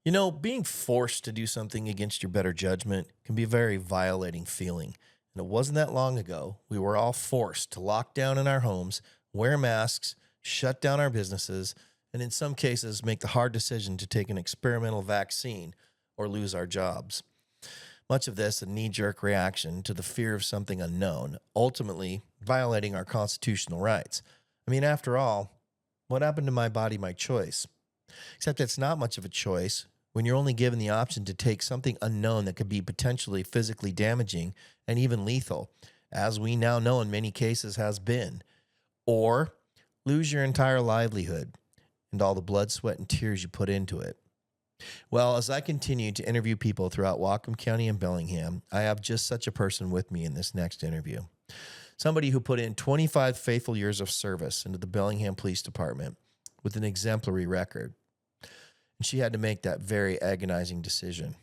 Being forced to do something against your better judgment can be a very violating feeling. And it wasn't that long ago, we were all forced to lock down in our homes, wear masks, shut down our businesses, and in some cases, make the hard decision to take an experimental vaccine or lose our jobs. Much of this a knee-jerk reaction to the fear of something unknown, ultimately violating our constitutional rights. After all, what happened to my body, my choice? Except it's not much of a choice when you're only given the option to take something unknown that could be potentially physically damaging and even lethal, as we now know in many cases has been, or lose your entire livelihood and all the blood, sweat, and tears you put into it. Well, as I continue to interview people throughout Whatcom County and Bellingham, I have just such a person with me in this next interview. Somebody who put in 25 faithful years of service into the Bellingham Police Department with an exemplary record. And she had to make that very agonizing decision.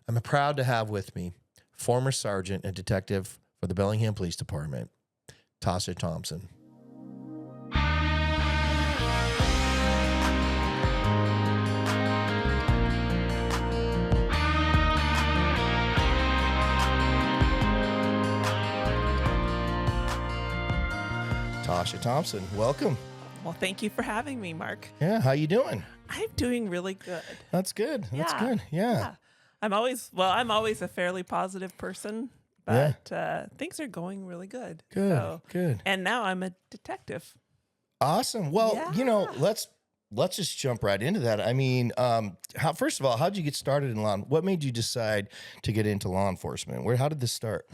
I'm proud to have with me former sergeant and detective for the Bellingham Police Department, Tawsha Thompson. Tawsha Thompson, welcome. Well, thank you for having me, Mark. Yeah, how you doing? I'm doing really good. That's good. That's good. Yeah. I'm always a fairly positive person, but things are going really good. Good. And now I'm a detective. Awesome. Well, let's just jump right into that. First of all, how'd you get started in what made you decide to get into law enforcement? How did this start?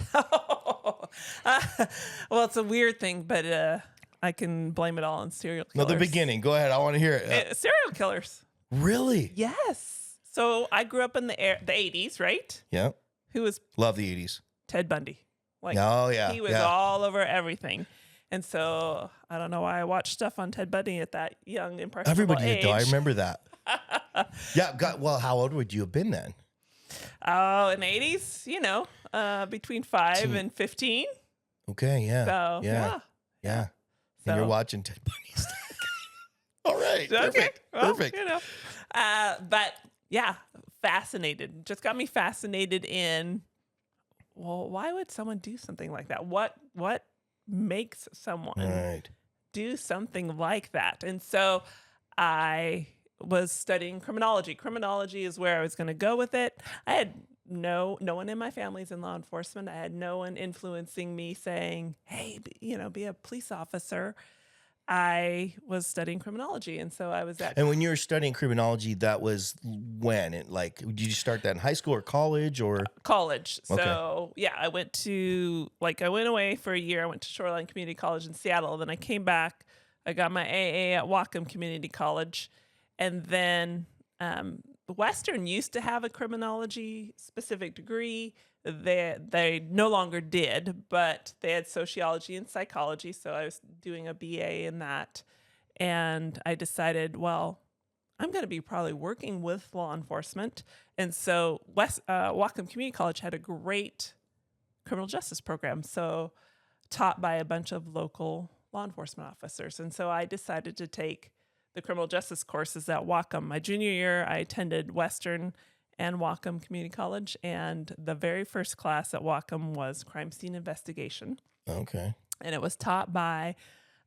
Well, it's a weird thing, but I can blame it all on serial killers. No, the beginning. Go ahead. I want to hear it. Serial killers. Really? Yes. So I grew up in the 80s, right? Yeah. Who was Love the 80s. Ted Bundy. He was all over everything. And so I don't know why I watched stuff on Ted Bundy at that young, impressionable Everybody age. did, though. I remember that. Well, how old would you have been then? Oh, in the 80s, between 5 and 15. Okay, yeah. So, yeah. So, and you're watching Ted Bundy stuff. All right. Okay. Perfect. But yeah, fascinated. Just got me fascinated in, well, why would someone do something like that? What makes someone do something like that? And so I was studying criminology. Criminology is where I was going to go with it. I had no one in my family's in law enforcement. I had no one influencing me saying, hey, be a police officer. I was studying criminology. And so I was at... And when you were studying criminology, that was when? Did you start that in high school or college or? College. Okay. So I went away for a year. I went to Shoreline Community College in Seattle. Then I came back. I got my AA at Whatcom Community College. And then Western used to have a criminology specific degree. They no longer did, but they had sociology and psychology. So I was doing a BA in that. And I decided, well, I'm going to be probably working with law enforcement. And so Whatcom Community College had a great criminal justice program. So taught by a bunch of local law enforcement officers. And so I decided to take the criminal justice courses at Whatcom. My junior year, I attended Western and Whatcom Community College, and the very first class at Whatcom was crime scene investigation. Okay. And it was taught by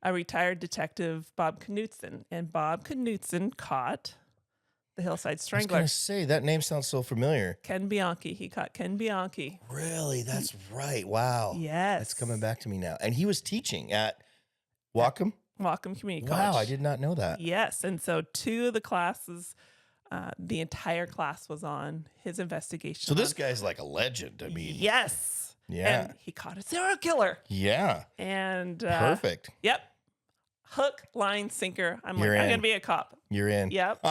a retired detective, Bob Knutson. And Bob Knutson caught the Hillside Strangler. I was going to say, that name sounds so familiar. Ken Bianchi. He caught Ken Bianchi. Really? That's right. Wow. Yes. That's coming back to me now. And he was teaching at Whatcom? Whatcom Community College. Wow, I did not know that. Yes. And so two of the classes, the entire class was on his investigation. So this guy's like a legend. Yes. Yeah. And he caught a serial killer. Yeah. And perfect. Yep. Hook, line, sinker. I'm You're going to be a cop. You're in. Yep.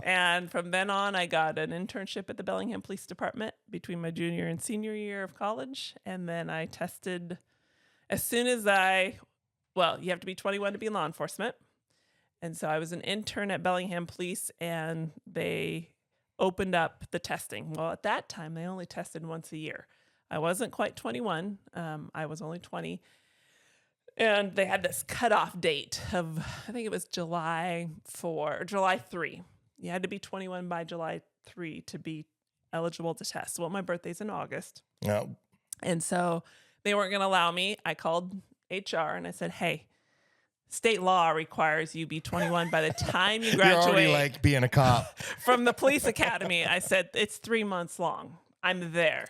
And from then on, I got an internship at the Bellingham Police Department between my junior and senior year of college. And then I tested as soon as you have to be 21 to be in law enforcement. And so I was an intern at Bellingham Police, and they opened up the testing. Well, at that time, they only tested once a year. I wasn't quite 21. I was only 20. And they had this cutoff date of, I think it was July 3. You had to be 21 by July 3 to be eligible to test. Well, my birthday's in August. No. And so they weren't going to allow me. I called HR and I said, hey, state law requires you be 21 by the time you graduate. You're already like being a cop. From the police academy. I said, it's 3 months long. I'm there.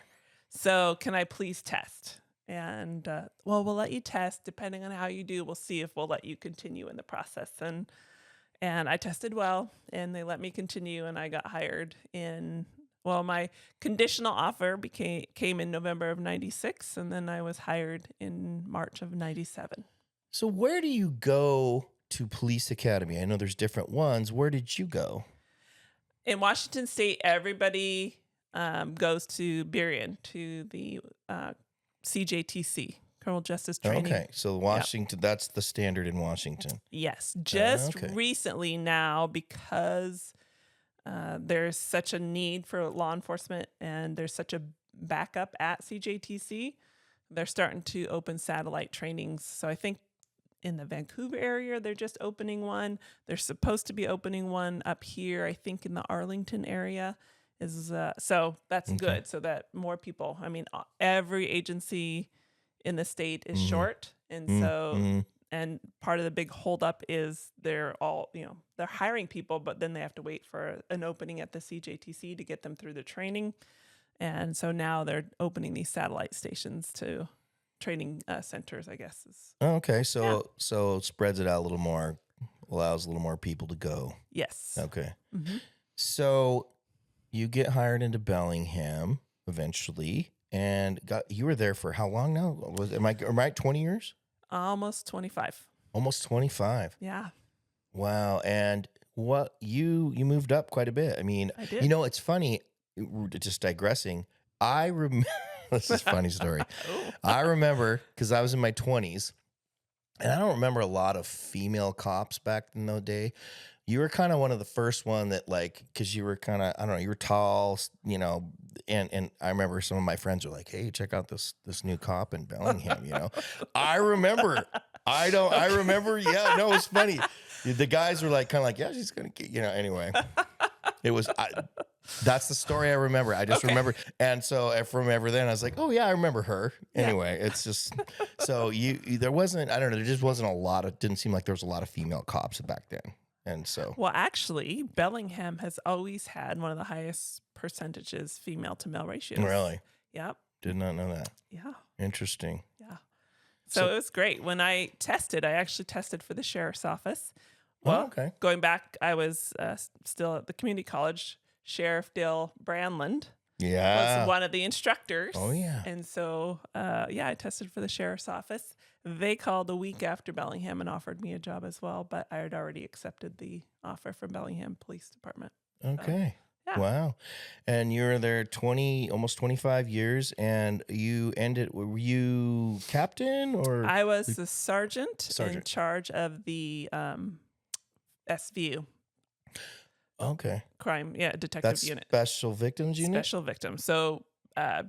So can I please test? And, well, we'll let you test. Depending on how you do, we'll see if we'll let you continue in the process. And I tested well, and they let me continue, and I got hired in, well, my conditional offer came in November of 96, and then I was hired in March of 97. So where do you go to police academy? I know there's different ones. Where did you go? In Washington State, everybody goes to Burien, to the CJTC, Criminal Justice Training. Okay, so Washington, that's the standard in Washington. Yes, just recently now, because there's such a need for law enforcement and there's such a backup at CJTC, they're starting to open satellite trainings. So I think in the Vancouver area, they're just opening one. They're supposed to be opening one up here, I think in the Arlington area. So that's good, so that more people, I mean, every agency in the state is short. And so, and part of the big holdup is they're all, they're hiring people, but then they have to wait for an opening at the CJTC to get them through the training. And so now they're opening these satellite stations to training centers, I guess. Okay. So it spreads it out a little more, allows a little more people to go. Yes. Okay. So you get hired into Bellingham eventually, and you were there for how long now? Am I right? 20 years? Almost 25. Almost 25. Yeah. Wow. And what you moved up quite a bit. I mean, I did. It's funny, just digressing. I remember, this is a funny story. I remember, because I was in my 20s, and I don't remember a lot of female cops back in the day. You were kind of one of the first one that, like, because you were kind of, I don't know, you were tall, and I remember some of my friends were like, hey, check out this new cop in Bellingham, I remember. I remember, yeah, no, it was funny. The guys were like, kind of like, yeah, she's going to, anyway. It was, that's the story I remember. I just remember. And so from ever then, I was like, oh, yeah, I remember her. Anyway, it's just, so there wasn't, I don't know, there just wasn't didn't seem like there was a lot of female cops back then. And so, well, actually, Bellingham has always had one of the highest percentages female to male ratios. Really? Yep. Did not know that. Yeah. Interesting. Yeah. So it was great. When I actually tested for the sheriff's office. Well, going back, I was still at the community college. Sheriff Dale Brandland was one of the instructors. Oh, yeah. And so, I tested for the sheriff's office. They called a week after Bellingham and offered me a job as well, but I had already accepted the offer from Bellingham Police Department. Okay. So, yeah. Wow. And you were there almost 25 years, and were you captain or? I was the sergeant in charge of the SVU. Okay. Crime, detective unit. Special victims unit? Special victims. So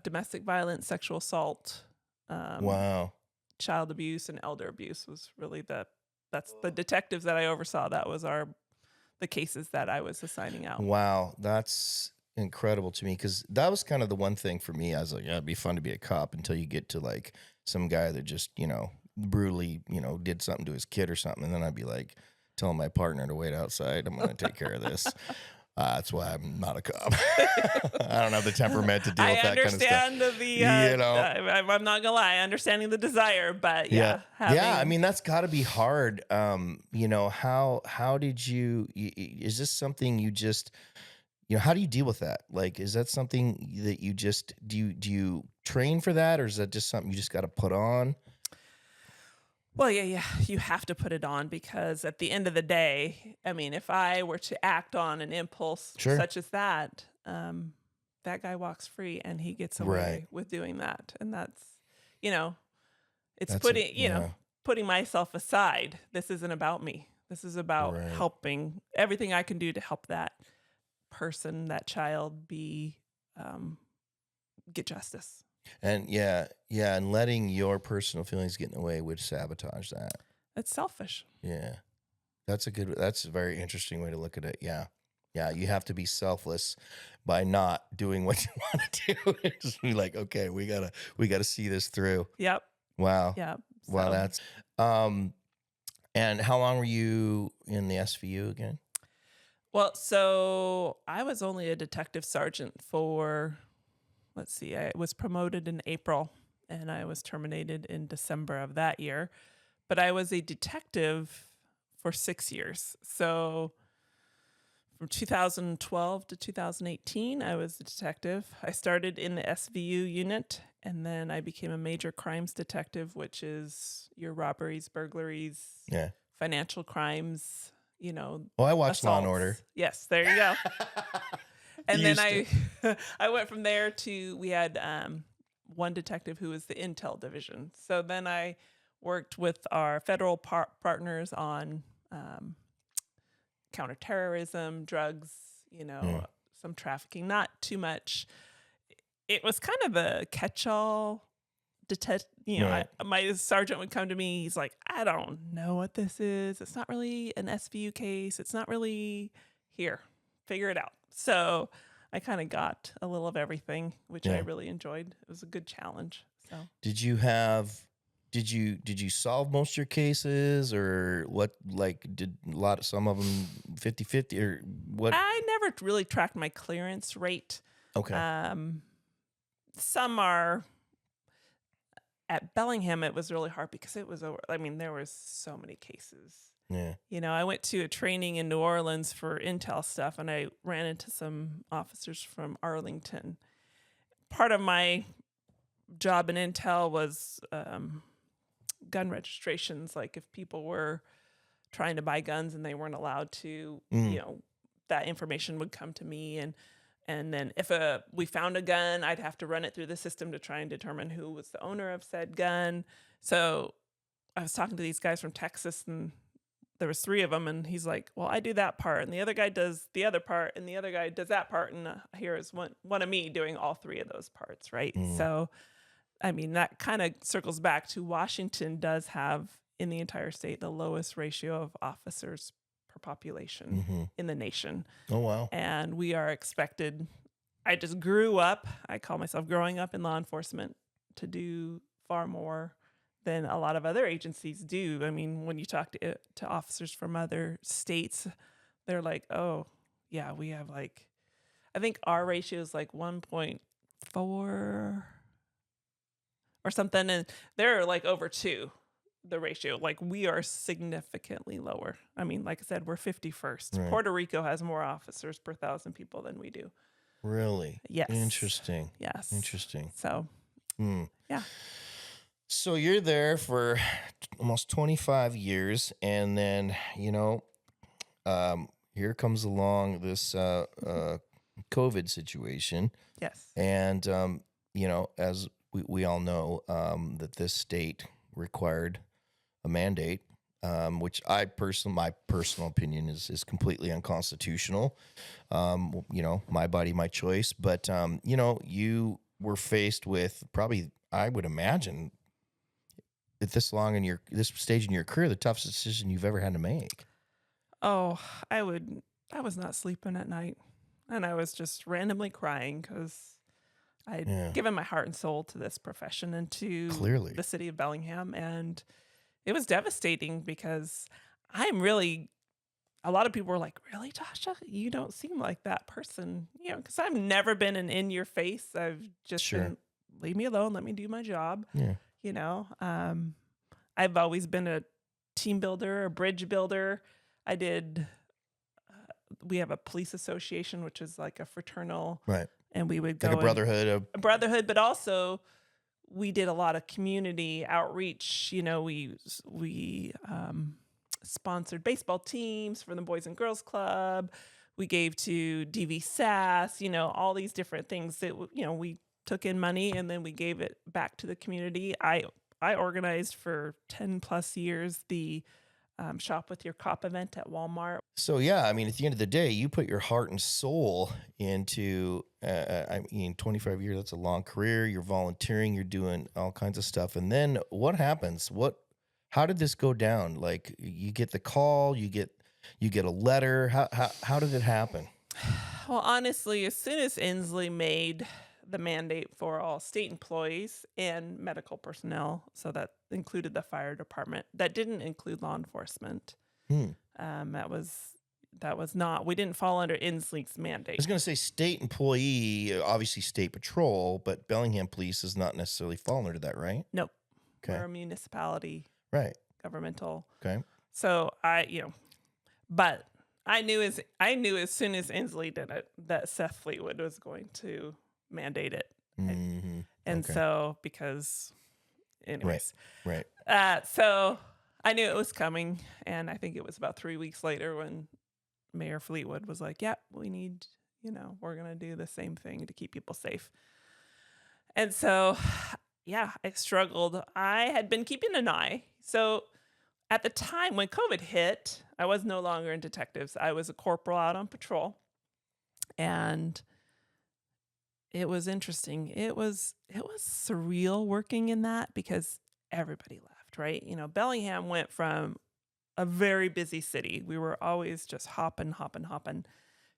domestic violence, sexual assault. Wow. Child abuse and elder abuse was really that's the detectives that I oversaw. That was the cases that I was assigning out. Wow. That's incredible to me, because that was kind of the one thing for me. I was like, yeah, it'd be fun to be a cop until you get to like some guy that just, brutally, did something to his kid or something. And then I'd be like telling my partner to wait outside. I'm going to take care of this. That's why I'm not a cop. I don't have the temperament to deal with that kind of stuff. I understand I'm not gonna lie, understanding the desire, but I mean, that's got to be hard. How did you? Is this something you just? How do you deal with that? Like, is that something that you just do? You train for that, or is that just something you just got to put on? Well, yeah, you have to put it on, because at the end of the day, I mean, if I were to act on an impulse such as that, that guy walks free and he gets away with doing that. And that's, putting myself aside. This isn't about me. This is about helping, everything I can do to help that person, that child get justice. And and letting your personal feelings get in the way would sabotage that. It's selfish. Yeah. That's a very interesting way to look at it. Yeah. Yeah, you have to be selfless by not doing what you want to do. Just be like, okay, we gotta see this through. Yep. Wow. Yep. Wow, So, that's um and how long were you in the SVU again? well, so I was only a detective sergeant for, let's see, I was promoted in April and I was terminated in December of that year. But I was a detective for 6 years. So from 2012 to 2018, I was a detective. I started in the SVU unit, and then I became a major crimes detective, which is your robberies, burglaries, Yeah. financial crimes, Well, I watched Law and assaults. Order. Yes, there you go. And then Used to. I went from there to, we had one detective who was the intel division. So then I worked with our federal partners on counterterrorism, drugs, some trafficking, not too much. It was kind of a catch-all. Right. My sergeant would come to me. He's like, I don't know what this is. It's not really an SVU case. It's not really here. Figure it out. So I kind of got a little of everything, which I Yeah. really enjoyed. It was a good challenge. So Did you solve most of your cases, or what, like did some of them 50-50 or what? I never really tracked my clearance rate. Okay. Some are at Bellingham. It was really hard because it was over. I mean, there was so many cases. Yeah. I went to a training in New Orleans for intel stuff, and I ran into some officers from Arlington. Part of my job in intel was gun registrations. Like if people were trying to buy guns and they weren't allowed to, that information would come to me. And then if we found a gun, I'd have to run it through the system to try and determine who was the owner of said gun. So I was talking to these guys from Texas, and there was 3 of them, and he's like, well, I do that part, and the other guy does the other part, and the other guy does that part, and here is one of me doing all 3 of those parts, right? So I mean, that kind of circles back to Washington does have, in the entire state, the lowest ratio of officers per population in the nation. Oh, wow. And we are expected, I just grew up, I call myself growing up in law enforcement, to do far more than a lot of other agencies do. I mean, when you talk to officers from other states, they're like, oh, yeah, we have like, I think our ratio is like 1.4 or something, and they're like over 2, the ratio. Like we are significantly lower. I mean, like I said, we're 51st. Right. Puerto Rico has more officers per 1,000 people than we do. Really? Yes. Interesting. Yes. Interesting. So, yeah. So you're there for almost 25 years, and then, here comes along this COVID situation. Yes. And, as we all know, that this state required a mandate, which my personal opinion is completely unconstitutional. My body, my choice. But, you were faced with probably, I would imagine, at this stage in your career, the toughest decision you've ever had to make. Oh, I was not sleeping at night, and I was just randomly crying because I'd given my heart and soul to this profession and to the city of Bellingham. And it was devastating because a lot of people were like, really, Tawsha? You don't seem like that person, because I've never been an in your face. I've just been, leave me alone. Let me do my job. Yeah. I've always been a team builder, a bridge builder. We have a police association, which is like a fraternal. Right. And we would go like a brotherhood. A brotherhood, but also we did a lot of community outreach. We sponsored baseball teams for the Boys and Girls Club. We gave to DV SAS, all these different things that, we took in money and then we gave it back to the community. I organized for 10 plus years the Shop with Your Cop event at Walmart. So, yeah, I mean, at the end of the day, you put your heart and soul into, 25 years, that's a long career. You're volunteering, you're doing all kinds of stuff. And then what happens? How did this go down? Like, you get the call, you get a letter. How did it happen? Well, honestly, as soon as Inslee made the mandate for all state employees and medical personnel, so that included the fire department, that didn't include law enforcement. Hmm. That was not. We didn't fall under Inslee's I mandate. was going to say state employee, obviously state patrol, but Bellingham police does not necessarily fall under that, right? Nope. Okay. We're a municipality, Right. governmental. Okay. So but I knew as soon as Inslee did it that Seth Fleetwood was going to mandate it. Mm-hmm. And Okay. so, because, anyways, Right. so I knew it was coming, and I think it was about 3 weeks later when Mayor Fleetwood was like, "Yeah, we need, we're gonna do the same thing to keep people safe." And so, yeah, I struggled. I had been keeping an eye. So at the time when COVID hit, I was no longer in detectives. I was a corporal out on patrol, and it was interesting. It was surreal working in that because everybody left, right? Bellingham went from a very busy city. We were always just hopping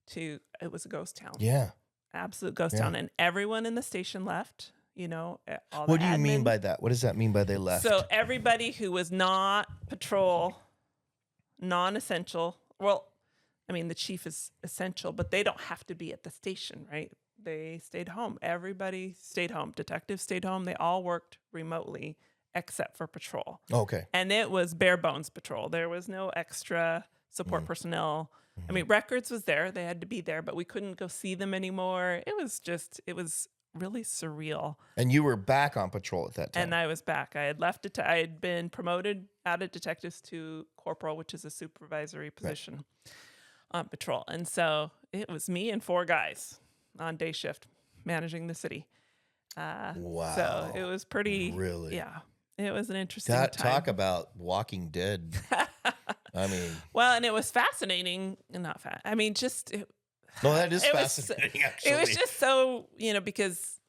to it was a ghost town. Yeah. Absolute ghost Yeah. town. And everyone in the station left, all What the do you mean admin. by that? What does that mean by they left? So everybody who was not patrol, non-essential, well, I mean, the chief is essential, but they don't have to be at the station, right? They stayed home. Everybody stayed home. Detectives stayed home. They all worked remotely except for patrol. Okay. And it was bare bones patrol. There was no extra support personnel. I mean, records was there. They had to be there, but we couldn't go see them anymore. It was really surreal. And you were back on patrol at that time. And I was back. I had left it. I had been promoted out of detectives to corporal, which is a supervisory position on patrol. And so it was me and 4 guys on day shift managing the city. Wow. So it was pretty. Really? Yeah. It was an interesting That, time. talk about Walking Dead. I mean, Well, and it was fascinating. Not fast. I mean, just no, that is it was- fascinating. Actually, it was just so because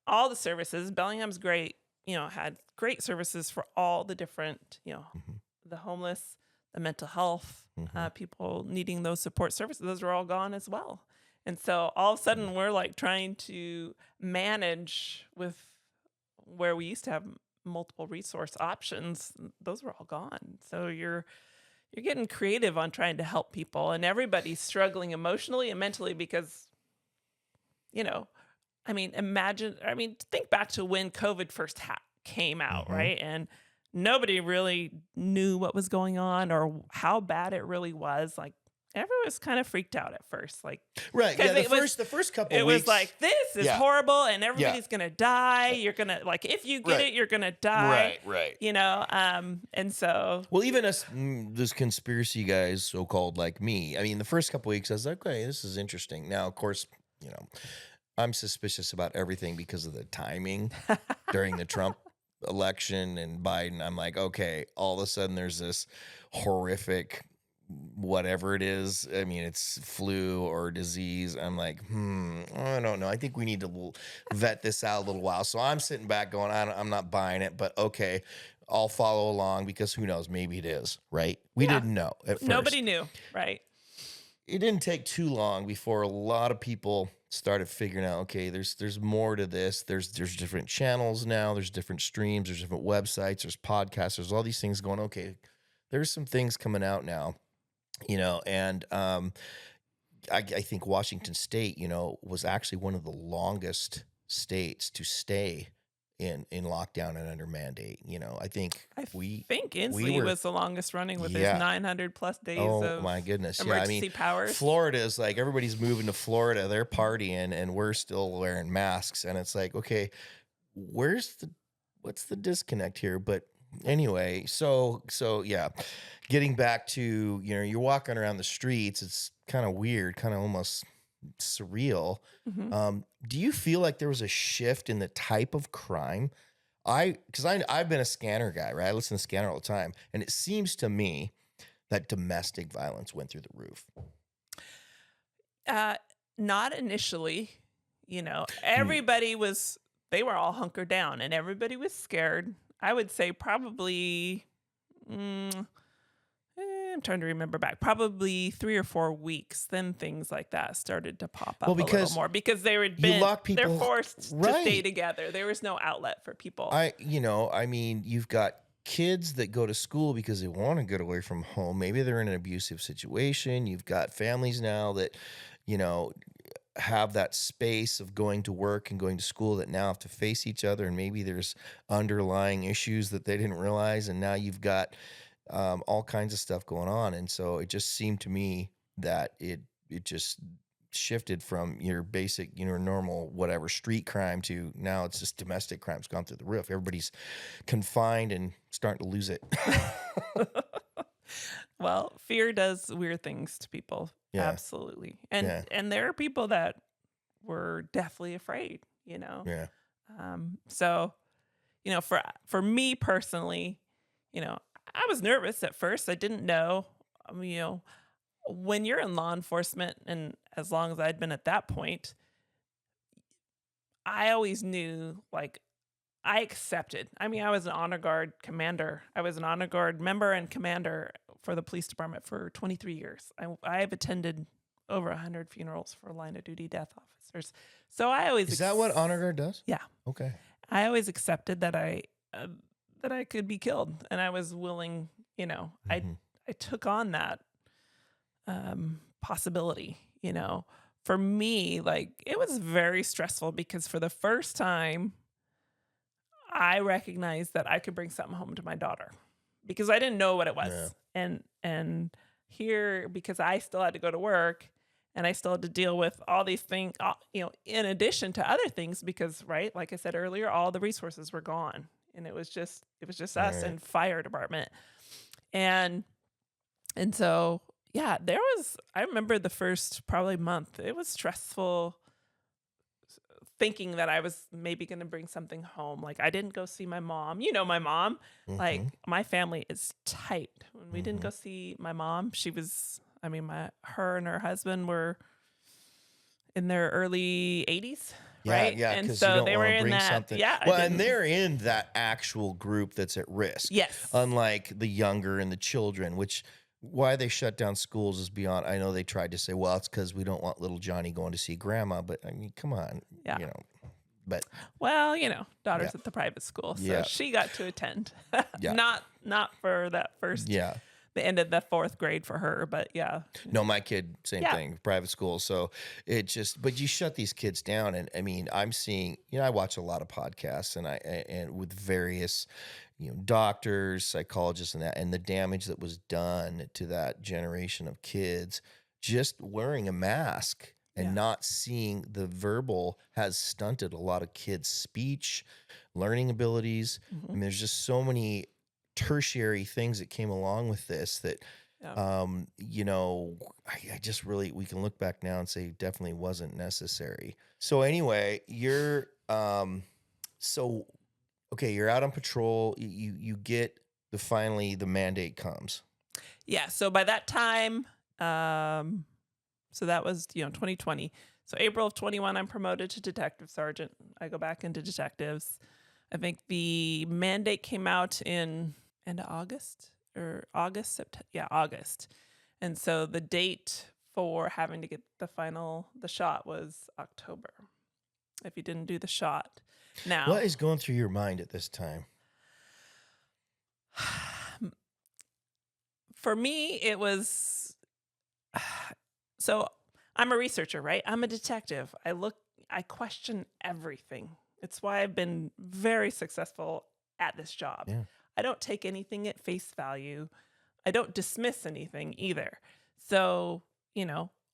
all the services, Bellingham's great. Had great services for all the different. The homeless, the mental health, people needing those support services. Those were all gone as well. And so all of a sudden we're like trying to manage with where we used to have multiple resource options. Those were all gone. So you're getting creative on trying to help people, and everybody's struggling emotionally and mentally because, think back to when COVID first came out, right? And nobody really knew what was going on or how bad it really was. Like, everyone was kind of freaked out at first. Like, right. 'cause Yeah, the first couple it weeks. was like, this is horrible and everybody's going to die. You're going to, like, if you get Right. it, you're going to die. Right. And so. Well, even us, those conspiracy guys, so-called like me, I mean, the first couple weeks, I was like, okay, this is interesting. Now, of course, I'm suspicious about everything because of the timing during the Trump election and Biden. I'm like, okay, all of a sudden there's this horrific whatever it is. I mean, it's flu or disease. I'm like, I don't know. I think we need to vet this out a little while. So I'm sitting back going, I'm not buying it, but okay, I'll follow along because who knows? Maybe it is, right? We didn't know at first. Nobody knew, right? It didn't take too long before a lot of people started figuring out, okay, there's more to this. There's different channels now. There's different streams. There's different websites. There's podcasts. There's all these things going, okay, there's some things coming out now. And I think Washington State, was actually one of the longest states to stay in lockdown and under mandate. I think Inslee was the longest running with his 900 plus days oh of my goodness. emergency powers. Florida is like, everybody's moving to Florida. They're partying and we're still wearing masks. And it's like, okay, what's the disconnect here? But anyway, so yeah, getting back to, you're walking around the streets. It's kind of weird, kind of almost surreal. Do you feel like there was a shift in the type of crime? Because I've been a scanner guy, right? I listen to Scanner all the time. And it seems to me that domestic violence went through the roof. Not initially, everybody they were all hunkered down and everybody was scared. I would say probably I'm trying to remember back, probably 3 or 4 weeks, then things like that started to pop up Well, a little because more because they were you lock they're people, forced to stay right? together. There was no outlet for people. I mean, you've got kids that go to school because they want to get away from home. Maybe they're in an abusive situation. You've got families now that, you know, have that space of going to work and going to school that now have to face each other. And maybe there's underlying issues that they didn't realize. And now you've got all kinds of stuff going on. And so it just seemed to me that it just shifted from your basic, normal, whatever street crime to now it's just domestic crime's gone through the roof. Everybody's confined and starting to lose it. Well, fear does weird things to people. Yeah. Absolutely. And Yeah. and there are people that were deathly afraid, you know. Yeah. So, for me personally, I was nervous at first. I didn't know, when you're in law enforcement, and as long as I'd been at that point, I always knew, like, I accepted. I mean, I was an honor guard commander. I was an honor guard member and commander for the police department for 23 years. I've attended over 100 funerals for line of duty death officers. So I always Is that what honor guard does? Yeah. Okay. I always accepted that I could be killed, and I was willing. Mhm. I took on that possibility. For me, like, it was very stressful because for the first time, I recognized that I could bring something home to my daughter because I didn't know what it was. And here, because I still had to go to work and I still had to deal with all these things, in addition to other things, because, right, like I said earlier, all the resources were gone and it was just us Right. and fire department. And so, yeah, I remember the first probably month, it was stressful thinking that I was maybe going to bring something home. Like, I didn't go see my mom. My mom, like, Mhm. my family is tight. When we didn't Mhm. go see my mom, her and her husband were in their early 80s, right? Yeah, And because you so don't they were want to in bring that. something. Yeah, I Well, and didn't. they're in that actual group that's at risk. Yes. Unlike the younger and the children, which why they shut down schools is beyond. I know they tried to say, well, it's because we don't want little Johnny going to see grandma, but I mean, come on, Yeah. But Well, daughter's Yeah. at the private school, so Yeah. she got to attend. Yeah. Not for that first, yeah. the end of the 4th grade for her, but yeah. No, my kid, same Yeah. thing, private school. So but you shut these kids down. And I mean, I'm seeing, I watch a lot of podcasts and with various, doctors, psychologists and the damage that was done to that generation of kids, just wearing a mask and Yeah. not seeing the verbal has stunted a lot of kids' speech, learning abilities. Mhm. I mean, there's just so many tertiary things that came along with this that Yeah. I just really, we can look back now and say definitely wasn't necessary. So anyway, you're you're out on patrol. You get finally the mandate comes. Yeah. So by that time, so that was 2020. So April of 21, I'm promoted to detective sergeant. I go back into detectives. I think the mandate came out in end of August or August, September. Yeah, August. And so the date for having to get the shot was October. If you didn't do the shot. Now, What is going through your mind at this time? for me, it was, so I'm a researcher, right? I'm a detective. I question everything. It's why I've been very successful at this job. Yeah. I don't take anything at face value. I don't dismiss anything either. So,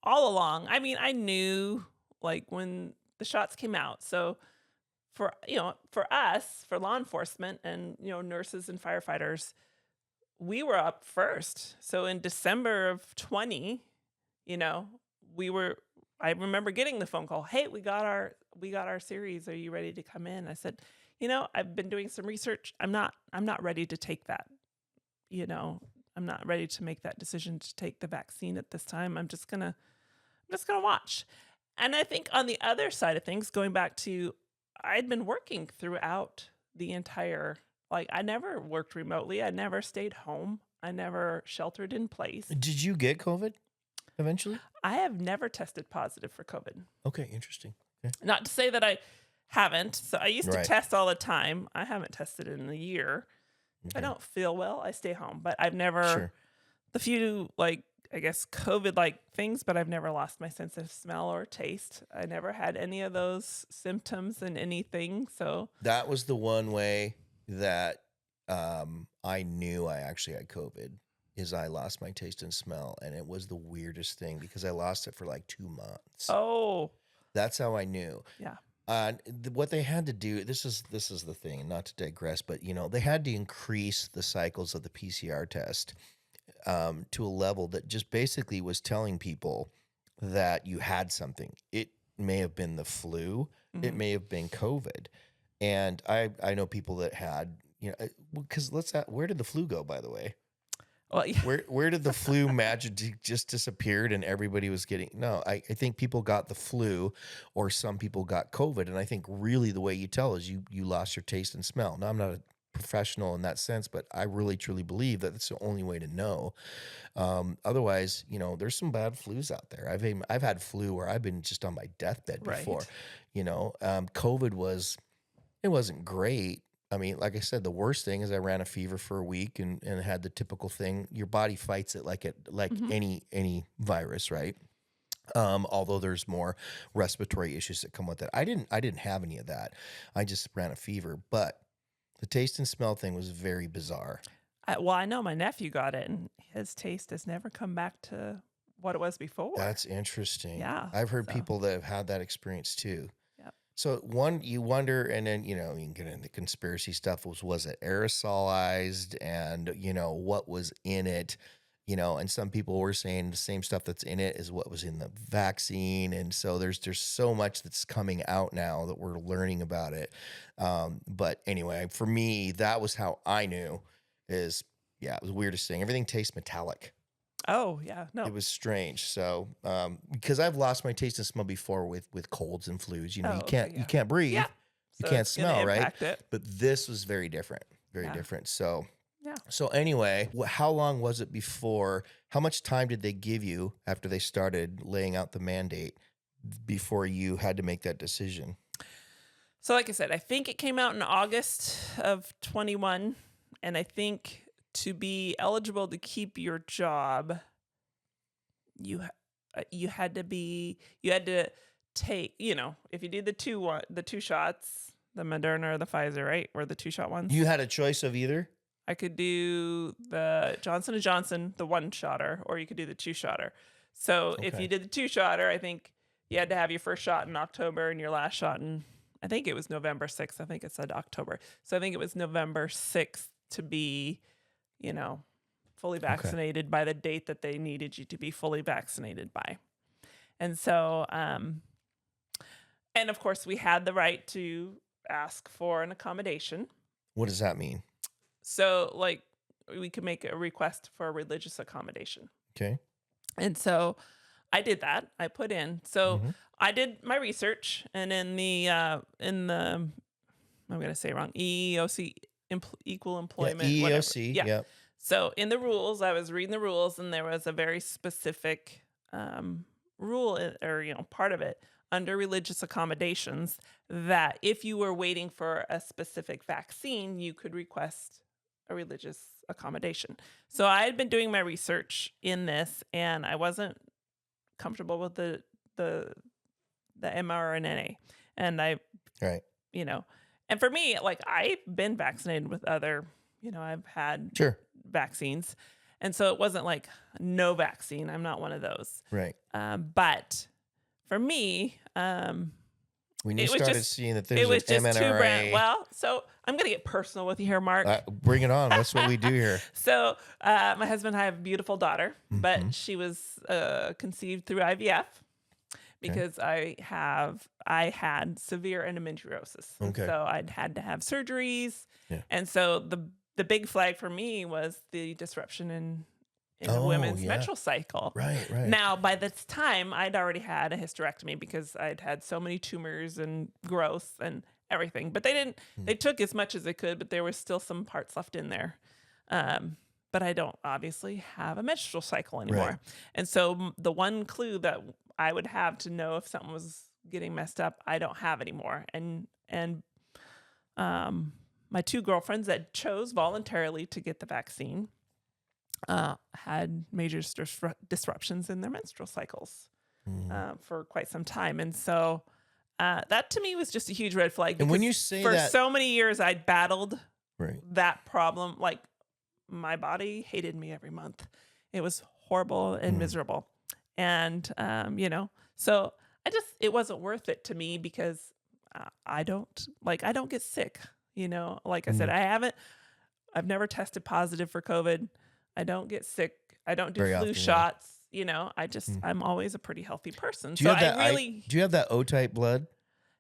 all along, I mean, I knew, like, when the shots came out. So for us, for law enforcement and, nurses and firefighters, we were up first. So in December of 20, I remember getting the phone call. Hey, we got our series. Are you ready to come in? I said, I've been doing some research. I'm not ready to take that. I'm not ready to make that decision to take the vaccine at this time. I'm just gonna watch. And I think on the other side of things, going back to, I'd been working throughout the entire, like, I never worked remotely. I never stayed home. I never sheltered in place. Did you get COVID eventually? I have never tested positive for COVID. Okay, interesting. Okay. Not to say that I haven't. So I used to Right. test all the time. I haven't tested in a year. If I Okay. don't feel well, I stay home. But I've never, Sure. the few, like, I guess, COVID-like things, but I've never lost my sense of smell or taste. I never had any of those symptoms in anything. So That was the one way that I knew I actually had COVID, is I lost my taste and smell. And it was the weirdest thing because I lost it for like 2 months. oh, That's how I knew. yeah. What they had to do, this is the thing, not to digress, but they had to increase the cycles of the PCR test to a level that just basically was telling people that you had something. It may have been the flu, it may have been COVID, and I know people that had, because where did the flu go, by the way? Well, yeah. Where did the flu magically just disappeared and everybody was getting? No, I think people got the flu, or some people got COVID, and I think really the way you tell is you lost your taste and smell. Now, I'm not a professional in that sense, but I really truly believe that it's the only way to know. Otherwise, there's some bad flus out there. I've had flu where I've been just on my deathbed before. Right. COVID wasn't great. I mean, like I said, the worst thing is I ran a fever for a week and had the typical thing. Your body fights it like any virus, right? Although there's more respiratory issues that come with it. I didn't have any of that. I just ran a fever, but the taste and smell thing was very bizarre. I know my nephew got it, and his taste has never come back to what it was before. That's interesting. Yeah, I've heard so. people that have had that experience too. Yep. So you wonder, and then, you can get into conspiracy stuff. Was it aerosolized, and, what was in it, and some people were saying the same stuff that's in it is what was in the vaccine. And so there's so much that's coming out now that we're learning about it. But anyway, for me, that was how I knew it was the weirdest thing. Everything tastes metallic. Oh, yeah. No. It was strange. So, because I've lost my taste and smell before with colds and flus, you can't breathe, Yeah. you So can't it's gonna smell, right? impact it. But this was very different, very Yeah. different. So, Yeah. So anyway, how long was it before? How much time did they give you after they started laying out the mandate before you had to make that decision? So, like I said, I think it came out in August of 21, and I think to be eligible to keep your job, you had to take, if you did the two shots, the Moderna or the Pfizer, right, or the 2-shot ones. You had a choice of either? I could do the Johnson & Johnson, the 1-shotter, or you could do the 2-shotter. So if you did the 2-shotter, I think you had to have your first shot in October and your last shot in, I think it was November 6th. I think it said October. So I think it was November 6th to be, fully vaccinated by the date that they needed you to be fully vaccinated by. And so, and of course, we had the right to ask for an accommodation. What does that mean? So, like, we could make a request for a religious accommodation. Okay. And so I did that. I put in. So I did my research, and in the I'm going to say it wrong, EEOC, Equal Employment. EEOC. Whatever. Yeah. So in the rules, I was reading the rules, and there was a very specific rule, or part of it under religious accommodations, that if you were waiting for a specific vaccine, you could request a religious accommodation. So I had been doing my research in this, and I wasn't comfortable with the mRNA, and Right. And for me, like, I've been vaccinated with other, I've had vaccines, and so it wasn't like no vaccine. I'm not one of those. Right. But for me, when you it was started just- seeing that it there's was an just 2 mRNA, brand. Well, so I'm going to get personal with you here, Mark. bring it on. That's what we do here. So my husband and I have a beautiful daughter, but she was conceived through IVF because I had severe endometriosis. Okay. So I'd had to have surgeries. Yeah. And so the big flag for me was the disruption in the women's menstrual cycle. Right. Now, by this time, I'd already had a hysterectomy because I'd had so many tumors and growth and everything. But they took as much as they could, but there was still some parts left in there. but I don't obviously have a menstrual cycle anymore. Right. And so the one clue that I would have to know if something was getting messed up, I don't have anymore. And my two girlfriends that chose voluntarily to get the vaccine had major disruptions in their menstrual cycles for quite some time. And so that to me was just a huge red flag. And when because you say for that, so many years, I'd battled right. that problem. Like my body hated me every month. It was horrible and miserable. And, so it wasn't worth it to me because I don't get sick, like I said, I've never tested positive for COVID. I don't get sick. I don't do Very flu often, yeah. shots. I'm always a pretty healthy person. Do you So have that? I really, Do you have that O-type blood?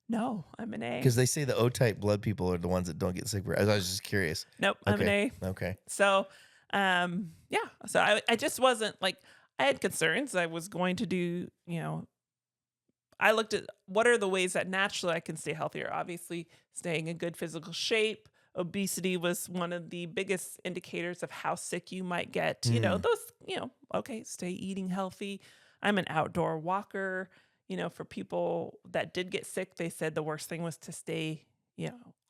no, I'm an A. Because they say the O-type blood people are the ones that don't get sick. I was just curious. Nope, I'm an A. Okay. So, so I just wasn't like, I had concerns. I was going to do, I looked at what are the ways that naturally I can stay healthier. Obviously, staying in good physical shape. Obesity was one of the biggest indicators of how sick you might get. Stay eating healthy. I'm an outdoor walker. For people that did get sick, they said the worst thing was to stay,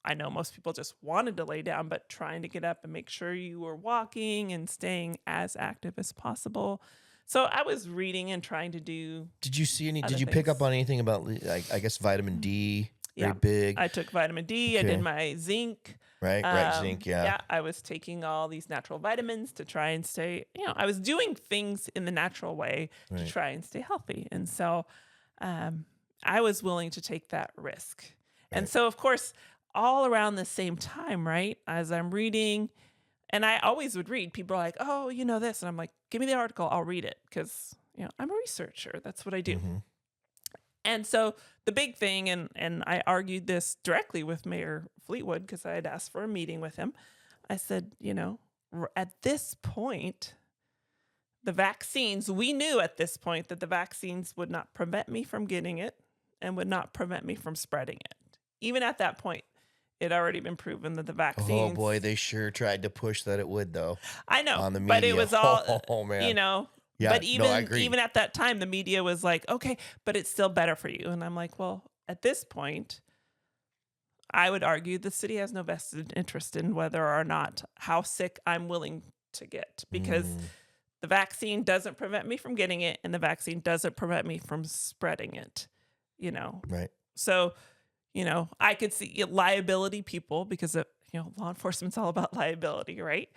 I know most people just wanted to lay down, but trying to get up and make sure you were walking and staying as active as possible. So I was reading and trying to do. Did you see any? other Did you pick up things. on anything about, I guess, vitamin D? Very Yeah. big. I took vitamin D. I Okay. did my zinc. Right, zinc, yeah. Yeah, I was taking all these natural vitamins to try and stay, I was doing things in the natural way to Right. try and stay healthy. And so I was willing to take that risk. And Right. so, of course, all around the same time, right, as I'm reading, and I always would read, people are like, oh, this. And I'm like, give me the article, I'll read it. Because, I'm a researcher. That's what I do. Mhm. And so the big thing, and I argued this directly with Mayor Fleetwood because I had asked for a meeting with him. I said, at this point, the vaccines, we knew at this point that the vaccines would not prevent me from getting it and would not prevent me from spreading it. Even at that point, it had already been proven that the vaccines. Oh boy, they sure tried to push that it would though. I know, On the but it media. was all, Oh man. Yeah, but no, I agree. even at that time, the media was like, okay, but it's still better for you. And I'm like, well, at this point, I would argue the city has no vested interest in whether or not how sick I'm willing to get because the vaccine doesn't prevent me from getting it and the vaccine doesn't prevent me from spreading it, Right. So, I could see liability people because, law enforcement's all about liability, right?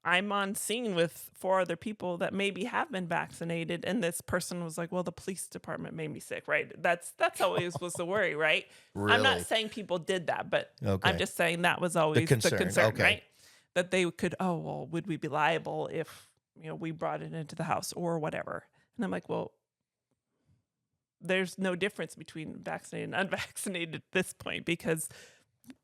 I'm on scene with 4 other people that maybe have been vaccinated. And this person was like, well, the police department made me sick, right? That's always was the worry, right? Really? I'm not saying people did that, but Okay. I'm just saying that was always the concern, okay. right? That they could, would we be liable if, we brought it into the house or whatever? And I'm like, well, there's no difference between vaccinated and unvaccinated at this point because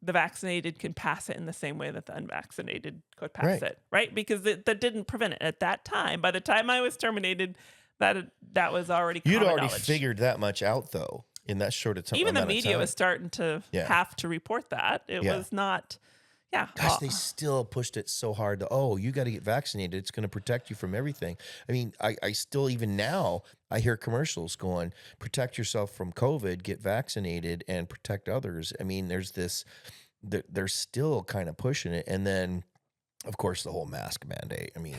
the vaccinated can pass it in the same way that the unvaccinated could pass it, right? Because that didn't prevent it at that time. By the time I was terminated, that was already common You'd already knowledge. figured that much out though in that short of time. Even the media was starting to have to report that. It was not, Gosh, they still pushed it so hard to, you got to get vaccinated. It's going to protect you from everything. I mean, I still, even now, I hear commercials going, protect yourself from COVID, get vaccinated, and protect others. I mean, there's this, they're still kind of pushing it. And then, of course, the whole mask mandate. I mean,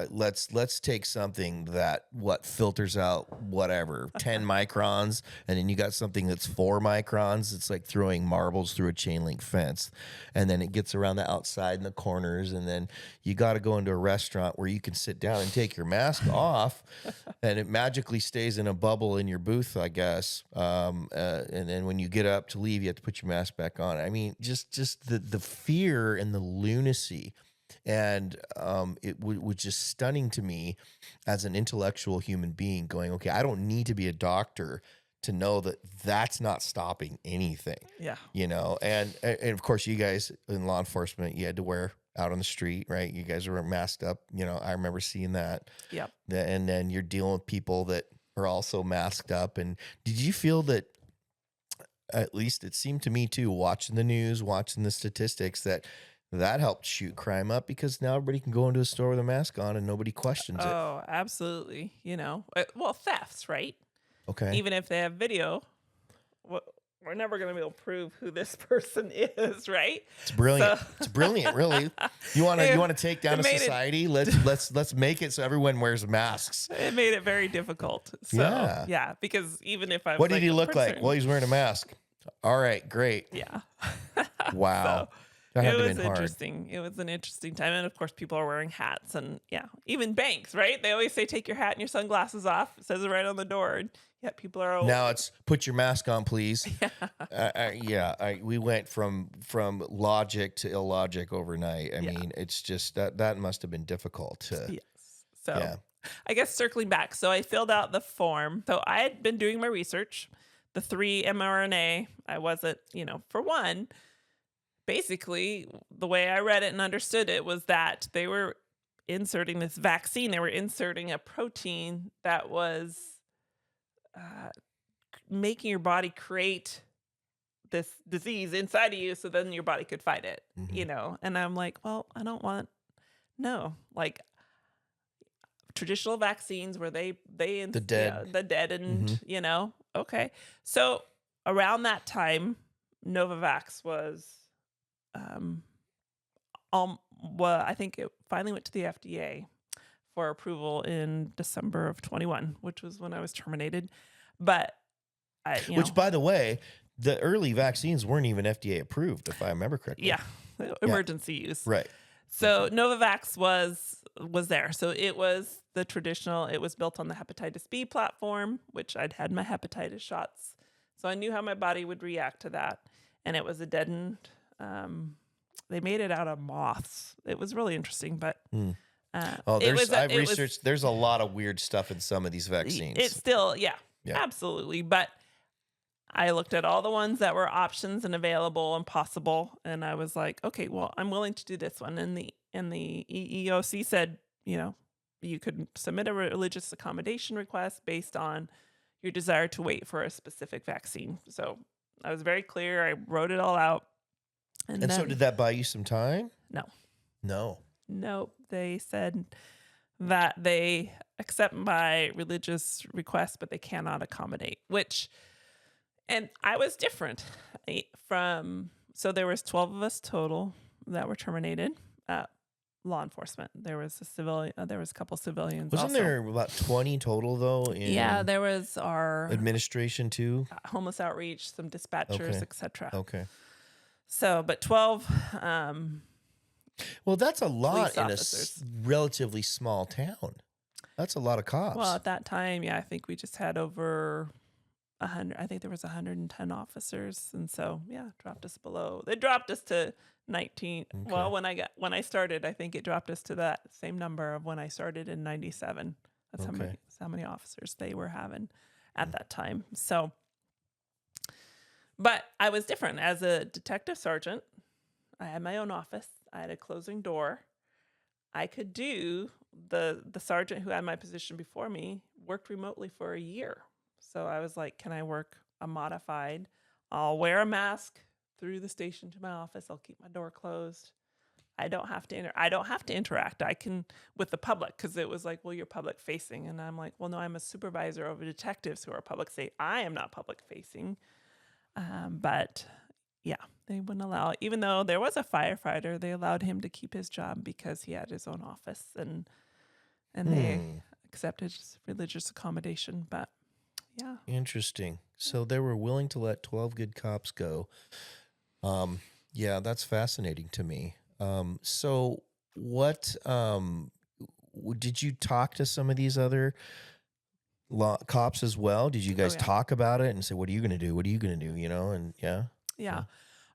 let's take something that filters out whatever 10 microns, and then you got something that's 4 microns. It's like throwing marbles through a chain link fence, and then it gets around the outside and the corners, and then you got to go into a restaurant where you can sit down and take your mask off, and it magically stays in a bubble in your booth, I guess. And then when you get up to leave, you have to put your mask back on. I mean, just the fear and the lunacy, and it was just stunning to me as an intellectual human being going, okay, I don't need to be a doctor to know that that's not stopping anything. And of course you guys in law enforcement, you had to wear out on the street, right? You guys were masked up. I remember seeing that. Yep. And then you're dealing with people that are also masked up. And did you feel that, at least it seemed to me too, watching the news, watching the statistics, that That helped shoot crime up because now everybody can go into a store with a mask on and nobody questions it. Oh, absolutely. Well, thefts, right? Okay. Even if they have video, we're never going to be able to prove who this person is, right? It's brilliant. So- It's brilliant, really. You want to take down it a made it- society? Let's make it so everyone wears masks. It made it very difficult. So, Yeah. because even if I was What did like he a look like? person- Well, he's wearing a mask. All right, great. Yeah. Wow. That It had to was have been hard. interesting. It was an interesting time. And of course, people are wearing hats and even banks, right? They always say, take your hat and your sunglasses off. It says it right on the door. And yet people are Now it's put your mask on, please. We went from logic to illogic overnight. I mean, it's just that must have been difficult to. Yes. So Yeah. I guess circling back. So I filled out the form. So I had been doing my research. The 3 mRNA, I wasn't, for one, basically the way I read it and understood it was that they were inserting this vaccine. They were inserting a protein that was making your body create this disease inside of you so then your body could fight it, And I'm like, well, I don't want, like traditional vaccines where they The dead. the dead and, okay. So around that time, Novavax was, well, I think it finally went to the FDA for approval in December of 21, which was when I was terminated. But Which, by the way, the early vaccines weren't even FDA approved, if I remember correctly. emergency use. Right. So Novavax was there. So it was the traditional. It was built on the hepatitis B platform, which I'd had my hepatitis shots, so I knew how my body would react to that. And it was a deadened. They made it out of moths. It was really interesting, but. I've researched. There's a lot of weird stuff in some of these vaccines. It's still, absolutely. But I looked at all the ones that were options and available and possible, and I was like, okay, well, I'm willing to do this one. And the EEOC said, you could submit a religious accommodation request based on your desire to wait for a specific vaccine. So I was very clear. I wrote it all out. And so did that buy you some time? No. No. They said that they accept my religious request, but they cannot accommodate, and I was different so there was 12 of us total that were terminated. Law enforcement. There was a civilian. There was a couple civilians. Wasn't also. there about 20 total though? There was our administration too. Homeless outreach, some dispatchers, etc. Okay. So, but 12. Well, that's a lot in a officers. relatively small town. That's a lot of cops. Well, at that time, I think we just had over 100. I think there was 110 officers, and so dropped us below. They dropped us to 19. Okay. Well, when I started, I think it dropped us to that same number of when I started in 97. That's how many officers they were having at that time. So, but I was different as a detective sergeant. I had my own office. I had a closing door. I could do the sergeant who had my position before me worked remotely for a year. So I was like, can I work a modified? I'll wear a mask through the station to my office. I'll keep my door closed. I don't have to interact. I can with the public because it was like, well, you're public facing. And I'm like, well, no, I'm a supervisor over detectives who are public facing. I am not public facing. But they wouldn't allow, even though there was a firefighter, they allowed him to keep his job because he had his own office and they accepted his religious accommodation. But interesting. So they were willing to let 12 good cops go. That's fascinating to me. So what, did you talk to some of these other cops as well? Did you guys talk about it and say, what are you going to do? What are you going to do? Yeah.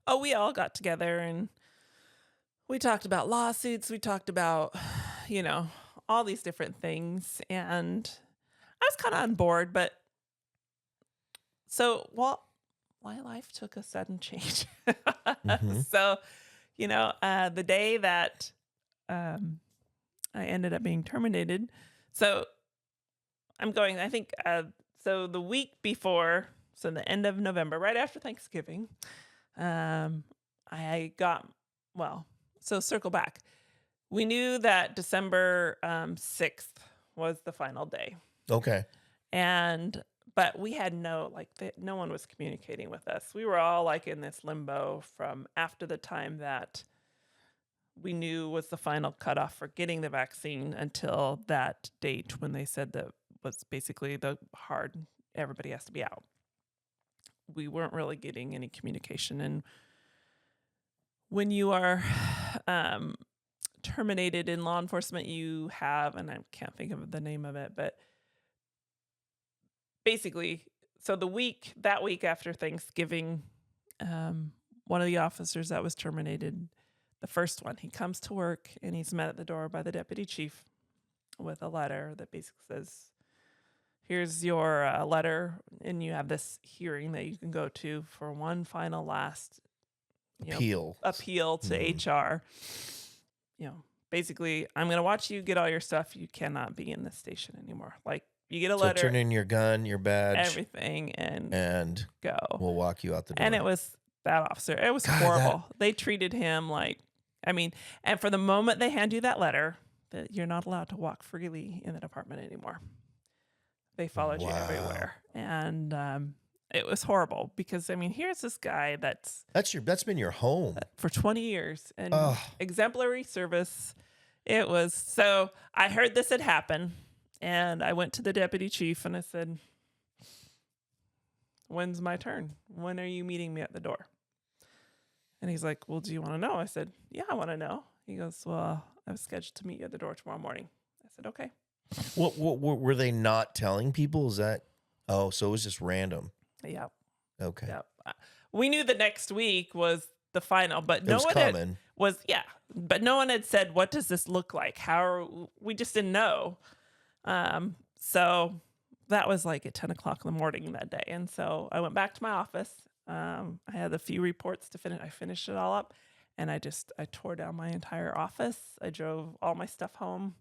Oh, we all got together and we talked about lawsuits. We talked about, all these different things. And I was kind of on board, but my life took a sudden change. So, the day that I ended up being terminated. So I'm going, I think, so the week before, so the end of November, right after Thanksgiving, So circle back. We knew that December 6th was the final day. Okay. But we had no one was communicating with us. We were all like in this limbo from after the time that we knew was the final cutoff for getting the vaccine until that date when they said that was basically the hard, everybody has to be out. We weren't really getting any communication. And when you are terminated in law enforcement, you have, and I can't think of the name of it, but basically, so that week after Thanksgiving, one of the officers that was terminated, the first one, he comes to work and he's met at the door by the deputy chief with a letter that basically says, here's your letter, and you have this hearing that you can go to for one final last appeal to HR. Basically, I'm going to watch you get all your stuff. You cannot be in this station anymore. Like, you get a letter. Turn in your gun, your badge. Everything, and go. We'll walk you out the door. And it was that officer. It was horrible. They treated him like, and for the moment they hand you that letter, that you're not allowed to walk freely in the department anymore. They followed you everywhere. And it was horrible because, here's this guy that's been your home for 20 years and exemplary service. It was, so I heard this had happened and I went to the deputy chief and I said, when's my turn? When are you meeting me at the door? And he's like, well, do you want to know? I said, yeah, I want to know. He goes, well, I was scheduled to meet you at the door tomorrow morning. I said, okay. What were they not telling people? Is that, so it was just random. Yeah. Okay. Yeah. We knew the next week was the final, but but no one had said, what does this look like? We just didn't know. So that was like at 10 o'clock in the morning that day. And so I went back to my office. I had a few reports to finish. I finished it all up and I tore down my entire office. I drove all my stuff home,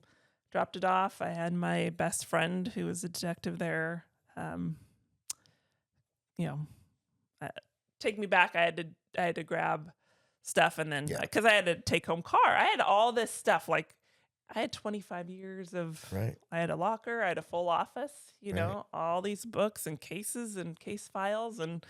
dropped it off. I had my best friend who was a detective there, take me back. I had to grab stuff and then because I had a take home car. I had all this stuff. Like I had 25 years of, I had a locker, I had a full office, all these books and cases and case files and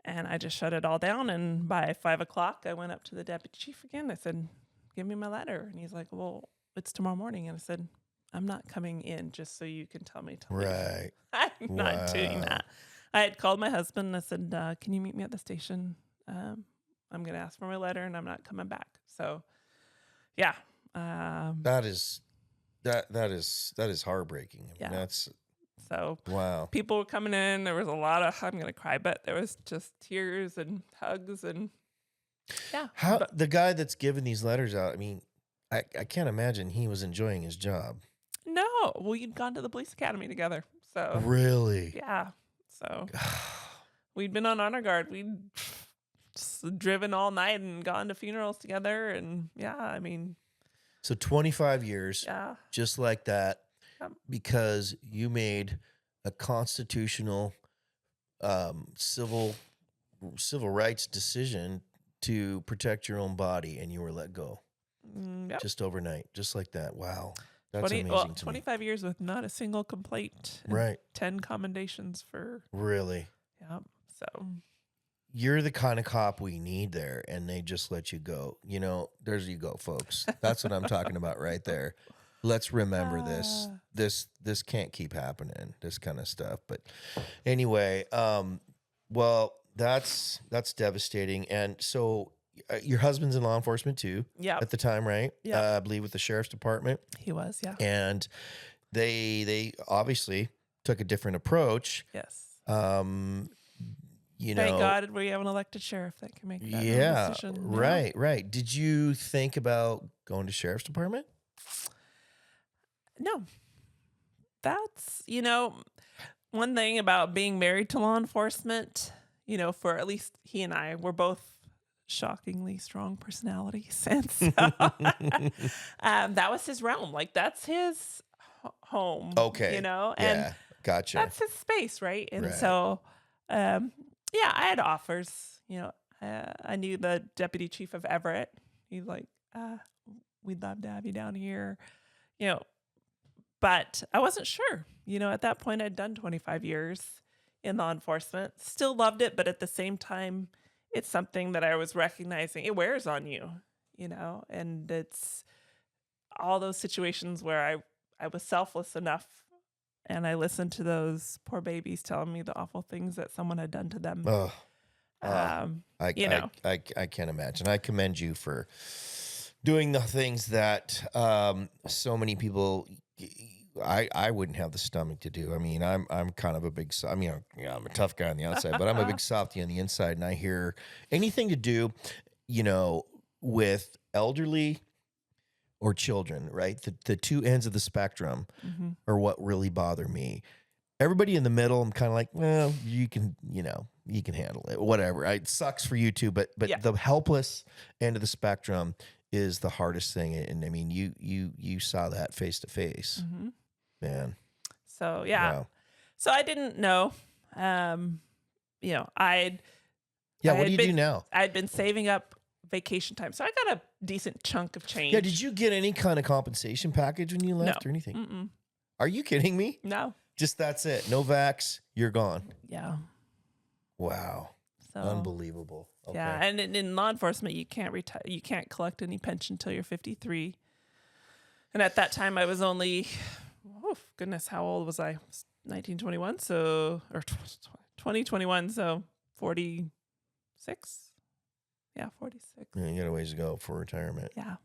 I just shut it all down. And by 5 o'clock, I went up to the deputy chief again. I said, give me my letter. And he's like, well, it's tomorrow morning. And I said, I'm not coming in just so you can tell me to leave. Right. I'm not doing that. I had called my husband and I said, can you meet me at the station? I'm going to ask for my letter and I'm not coming back. So, yeah. That is heartbreaking. That's so wow. People were coming in. There was a lot of, I'm going to cry, but there was just tears and hugs and the guy that's giving these letters out, I can't imagine he was enjoying his job. No. Well, you'd gone to the police academy together. So really? Yeah. So we'd been on honor guard. We'd driven all night and gone to funerals together. And so 25 years, just like that, because you made a constitutional, civil rights decision to protect your own body, and you were let go just overnight, just like that. Wow, that's amazing. 25 years with not a single complaint. Right. 10 commendations for really. Yep. So. You're the kind of cop we need there, and they just let you go. There's you go, folks. That's what I'm talking about right there. Let's remember this. This can't keep happening, this kind of stuff. But anyway, well, that's devastating. And so your husband's in law enforcement too at the time, right? Yeah. I believe with the sheriff's department. He was, yeah. And they obviously took a different approach. Yes. Thank God we have an elected sheriff that can make that decision. Right. Did you think about going to sheriff's department? No. That's, one thing about being married to law enforcement, for at least he and I, we're both shockingly strong personalities. And so that was his realm. Like that's his home. Okay. And gotcha. That's his space. Right. And so, I had offers, I knew the deputy chief of Everett, He's like, we'd love to have you down here, you know, but I wasn't sure. You know, at that point, I'd done 25 years in law enforcement, still loved it, but at the same time, it's something that I was recognizing it wears on you, you know, and it's all those situations where I was selfless enough and I listened to those poor babies telling me the awful things that someone had done to them. I can't imagine. I commend you for doing the things that so many people I wouldn't have the stomach to do. I mean, I'm kind of a big, I mean, I'm a tough guy on the outside, but I'm a big softy on the inside. And I hear anything to do, you know, with elderly or children, right? The two ends of the spectrum are what really bother me. Everybody in the middle, I'm kind of like, well, you can handle it, whatever. It sucks for you too, but the helpless end of the spectrum is the hardest thing. And I mean, you saw that face to face, man. So yeah, wow. So I didn't know, you know, what do you do now? I'd been saving up vacation time, so I got a decent chunk of change. Yeah, did you get any kind of compensation package when you left or anything? Mm-mm. Are you kidding me? No. Just that's it. No vax, you're gone. Yeah. Wow. So, unbelievable. Okay. Yeah, and in law enforcement, you can't retire. You can't collect any pension until you're 53. And at that time, I was only, goodness, how old was I? 1921, or 2021, so 46. Yeah, 46. Yeah, you got a ways to go for retirement. Yeah.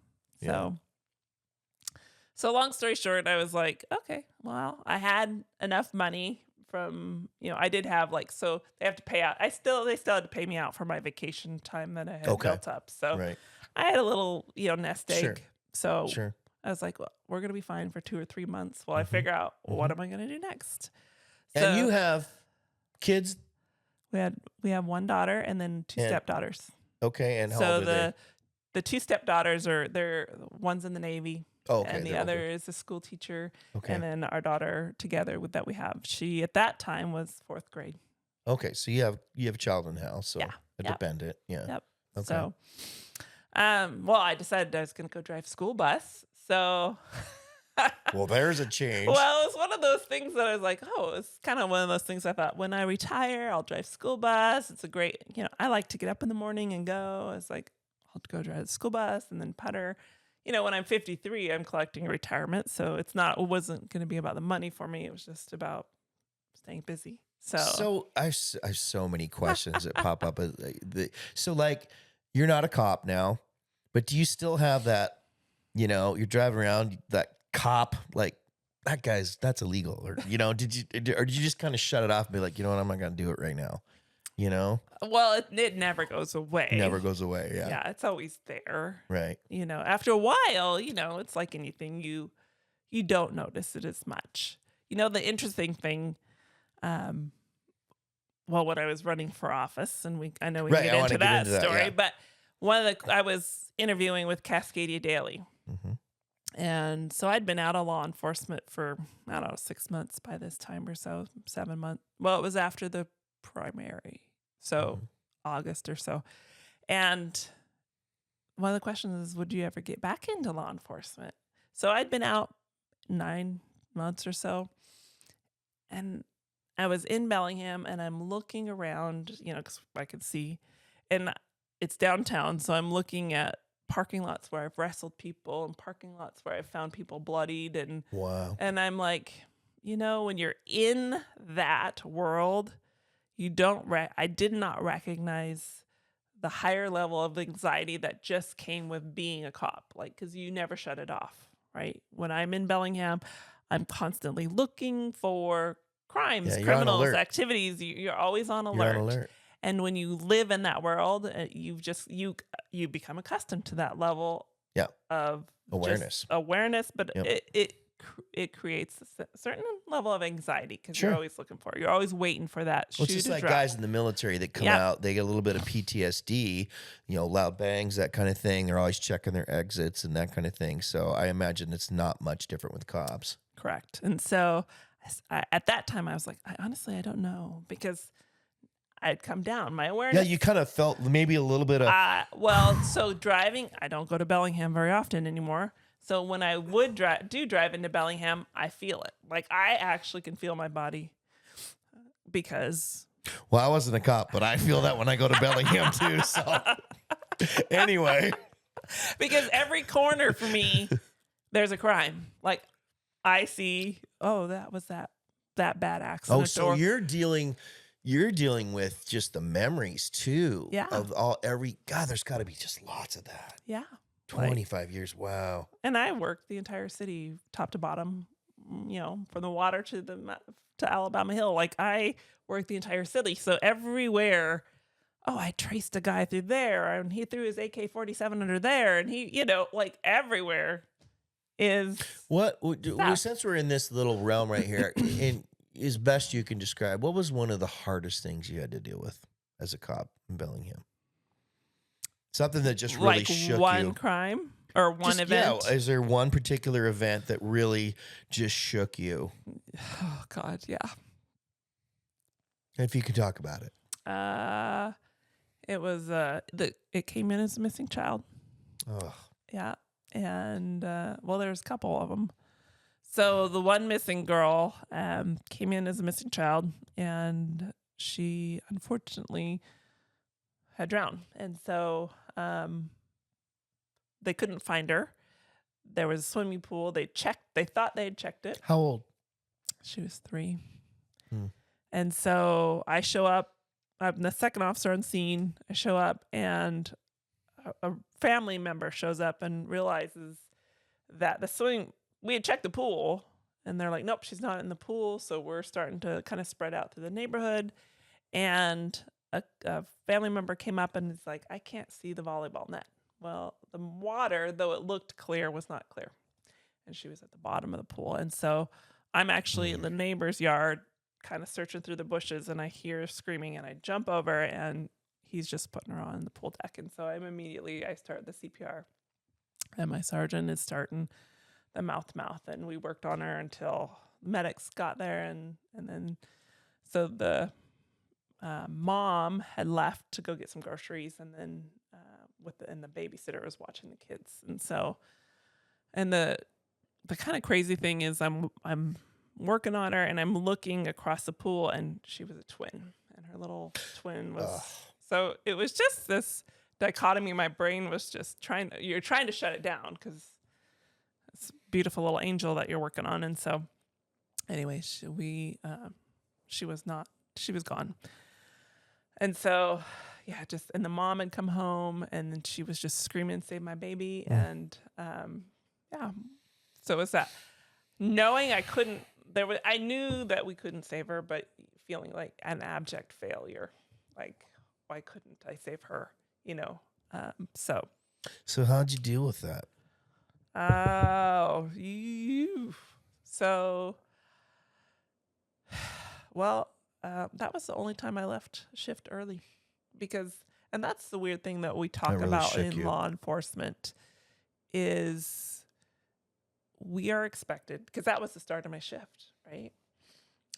So long story short, I was like, okay, well, I had enough money from, you know, I did have so they have to pay out. They still had to pay me out for my vacation time that I had built up. So I had a little, nest egg. So I was like, well, we're going to be fine for 2 or 3 months while I figure out what am I going to do next. So, and you have kids? We have one daughter and then 2 stepdaughters. Okay. And how old are the 2 stepdaughters one's in the Navy. Oh, okay. And the other is a school teacher. Okay. And then our daughter together that we have, she at that time was 4th grade. Okay. So you have a child in the house. So a dependent. Yeah. Yep. Okay. So, well, I decided I was going to go drive school bus. So. Well, there's a change. Well, it was one of those things that I was like, it's kind of one of those things I thought when I retire, I'll drive school bus. It's a great, I like to get up in the morning and go. I was like, I'll go drive the school bus and then putter. When I'm 53, I'm collecting a retirement. So it wasn't going to be about the money for me. It was just about staying busy. So I have so many questions that pop up. So you're not a cop now, but do you still have that, you're driving around that cop, that's illegal, or, did you just kind of shut it off and be like, what, I'm not going to do it right now. Well, it never goes away. Never goes away. Yeah. Yeah. It's always there. Right. After a while, it's like anything, you don't notice it as much. The interesting thing, when I was running for office, and I know we can get into that story, but I was interviewing with Cascadia Daily. And so I'd been out of law enforcement for, 6 months by this time or so, 7 months. Well, it was after the primary. So August or so. And one of the questions is, would you ever get back into law enforcement? So I'd been out 9 months or so. And I was in Bellingham and I'm looking around, because I could see. And it's downtown. So I'm looking at parking lots where I've wrestled people and parking lots where I've found people bloodied. And wow. And I'm like, when you're in that world, I did not recognize the higher level of anxiety that just came with being a cop, because you never shut it off, right? When I'm in Bellingham, I'm constantly looking for crimes, criminals, activities. You're always on alert. You're on alert. And when you live in that world, you become accustomed to that level of awareness. But it creates a certain level of anxiety because you're always looking for it. You're always waiting for that shoe it's just to like drop. Guys in the military that come out, they get a little bit of PTSD, loud bangs, that kind of thing. They're always checking their exits and that kind of thing. So I imagine it's not much different with cops. Correct. And so at that time I was like, I don't know, because I'd come down. My Yeah, awareness. you kind of felt maybe a little bit of. Well, so driving, I don't go to Bellingham very often anymore. So when I would drive into Bellingham, I feel it. Like I actually can feel my body because. Well, I wasn't a cop, but I feel that when I go to Bellingham too. So anyway, because every corner for me, there's a crime. Like I see, that was that bad accident. oh, so you're dealing with just the memories too. Yeah. Of God, there's got to be just lots of that. Yeah. 25 years. Wow. And I worked the entire city, top to bottom. From the water to Alabama Hill. Like I worked the entire city, so everywhere. Oh, I traced a guy through there, and he threw his AK-47 under there, and he, like everywhere is. What since we're in this little realm right here, and as best you can describe, what was one of the hardest things you had to deal with as a cop in Bellingham? Something that just really shook you. One crime or one event. Yeah, is there one particular event that really just shook you? Oh God, yeah. If you could talk about it. It was it came in as a missing child. Oh. Yeah, and there's a couple of them. So the one missing girl came in as a missing child, and she unfortunately had drowned, and so they couldn't find her. There was a swimming pool. They thought they had checked it. How old? She was 3. And so I show up. I'm the second officer on scene. I show up, and a family member shows up and realizes that we had checked the pool, and they're like, nope, she's not in the pool. So we're starting to kind of spread out through the neighborhood. And a family member came up and is like, I can't see the volleyball net. Well, the water, though it looked clear, was not clear. And she was at the bottom of the pool. And so I'm actually in the neighbor's yard kind of searching through the bushes, and I hear screaming, and I jump over, and he's just putting her on the pool deck. And so I start the CPR, and my sergeant is starting the mouth-to-mouth, and we worked on her until medics got there, and then so the mom had left to go get some groceries, and then the babysitter was watching the kids. And so, and the kind of crazy thing is I'm working on her, and I'm looking across the pool, and she was a twin, and her little twin was. So it was just this dichotomy. My brain was just you're trying to shut it down because it's a beautiful little angel that you're working on. And so anyway, she was gone. And so, yeah, and the mom had come home, and then she was just screaming, save my baby. And, so it was that knowing I knew that we couldn't save her, but feeling like an abject failure. Like, why couldn't I save her? So how'd you deal with that? That was the only time I left shift early and that's the weird thing that we talk really about in you. law enforcement is we are expected, because that was the start of my shift, right?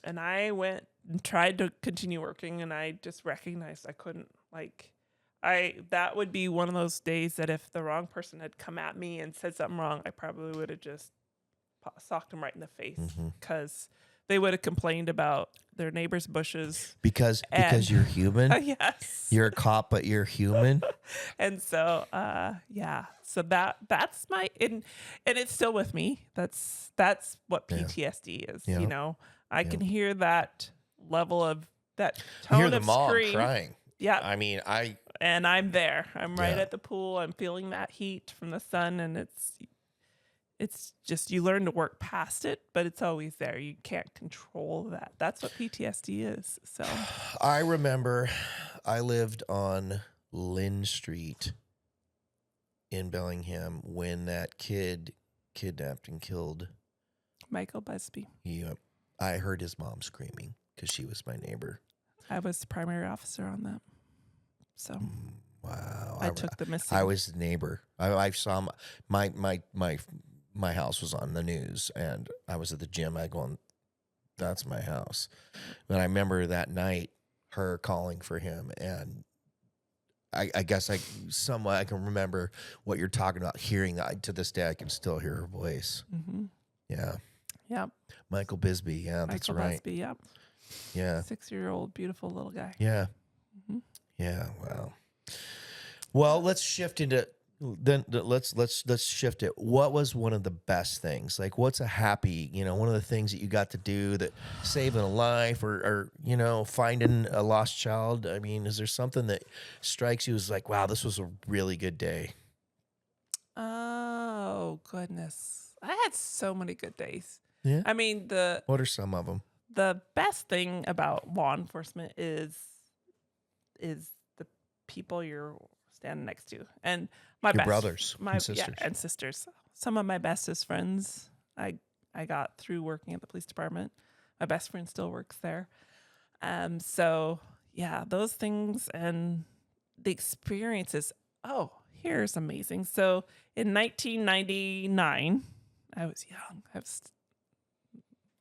And I went and tried to continue working, and I just recognized I couldn't. That would be one of those days that if the wrong person had come at me and said something wrong, I probably would have just socked them right in the face, because they would have complained about their neighbor's bushes. Because you're human? Yes. You're a cop, but you're human? And so, So that's and it's still with me. That's what PTSD is, Yeah. I can hear that level of that tone You hear the of mom scream. crying. Yeah. I mean, and I'm there. I'm right at the pool. I'm feeling that heat from the sun, and it's just, you learn to work past it, but it's always there. You can't control that. That's what PTSD is. So I remember I lived on Lynn Street in Bellingham when that kid kidnapped and killed Michael Busby. Yeah. I heard his mom screaming because she was my neighbor. I was the primary officer on that. So wow. I took the missing. I was the neighbor. I saw my house was on the news, and I was at the gym. I going, that's my house. And I remember that night her calling for him. And I guess somewhat I can remember what you're talking about, hearing that. To this day, I can still hear her voice. Mm-hmm. Yeah. Yep. Michael Bisbee. Yeah, that's Michael right. Busby, yep. Yeah. 6-year-old, beautiful little guy. Yeah. Mm-hmm. Yeah. Wow. Well, let's shift into let's shift it. What was one of the best things? Like, what's a happy, one of the things that you got to do that saving a life or finding a lost child? I mean, is there something that strikes you as like, wow, this was a really good day? Oh, goodness. I had so many good days. Yeah. I mean, What are some of them? the best thing about law enforcement is the people you're standing next to. And my Your brothers and sisters. Yeah, and sisters. Some of my bestest friends I got through working at the police department. My best friend still works there. So yeah, those things and the experiences. Oh, here's amazing. So in 1999, I was young. I was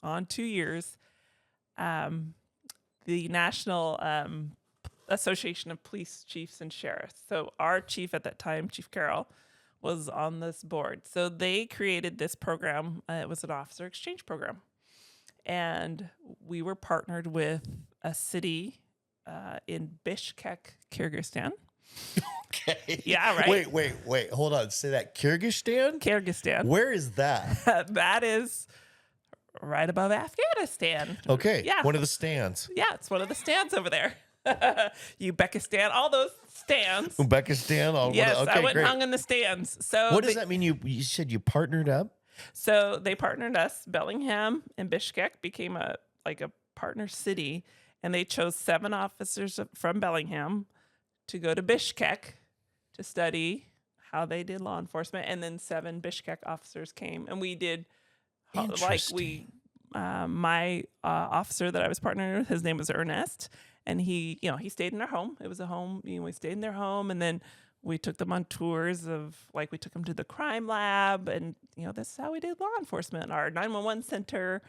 on 2 years. The National Association of Police Chiefs and Sheriffs. So our chief at that time, Chief Carroll, was on this board. So they created this program. It was an officer exchange program. And we were partnered with a city in Bishkek, Kyrgyzstan. Okay. Yeah, right. Wait. Hold on. Say that. Kyrgyzstan? Kyrgyzstan. Where is that? That is right above Afghanistan. Okay. Yeah. One of the stands. Yeah, it's one of the stands over there. Uzbekistan, all those stands. Uzbekistan. Yes, okay, I went great. and hung in the stands. So What does that mean? You said you partnered up? So they partnered us. Bellingham and Bishkek became a partner city, and they chose 7 officers from Bellingham to go to Bishkek to study how they did law enforcement, and then 7 Bishkek officers came, and we did my officer that I was partnering with, his name was Ernest, and he stayed in our home. It was a home, we stayed in their home, and then we took them on tours of, we took them to the crime lab, and this is how we did law enforcement. Our 911 center.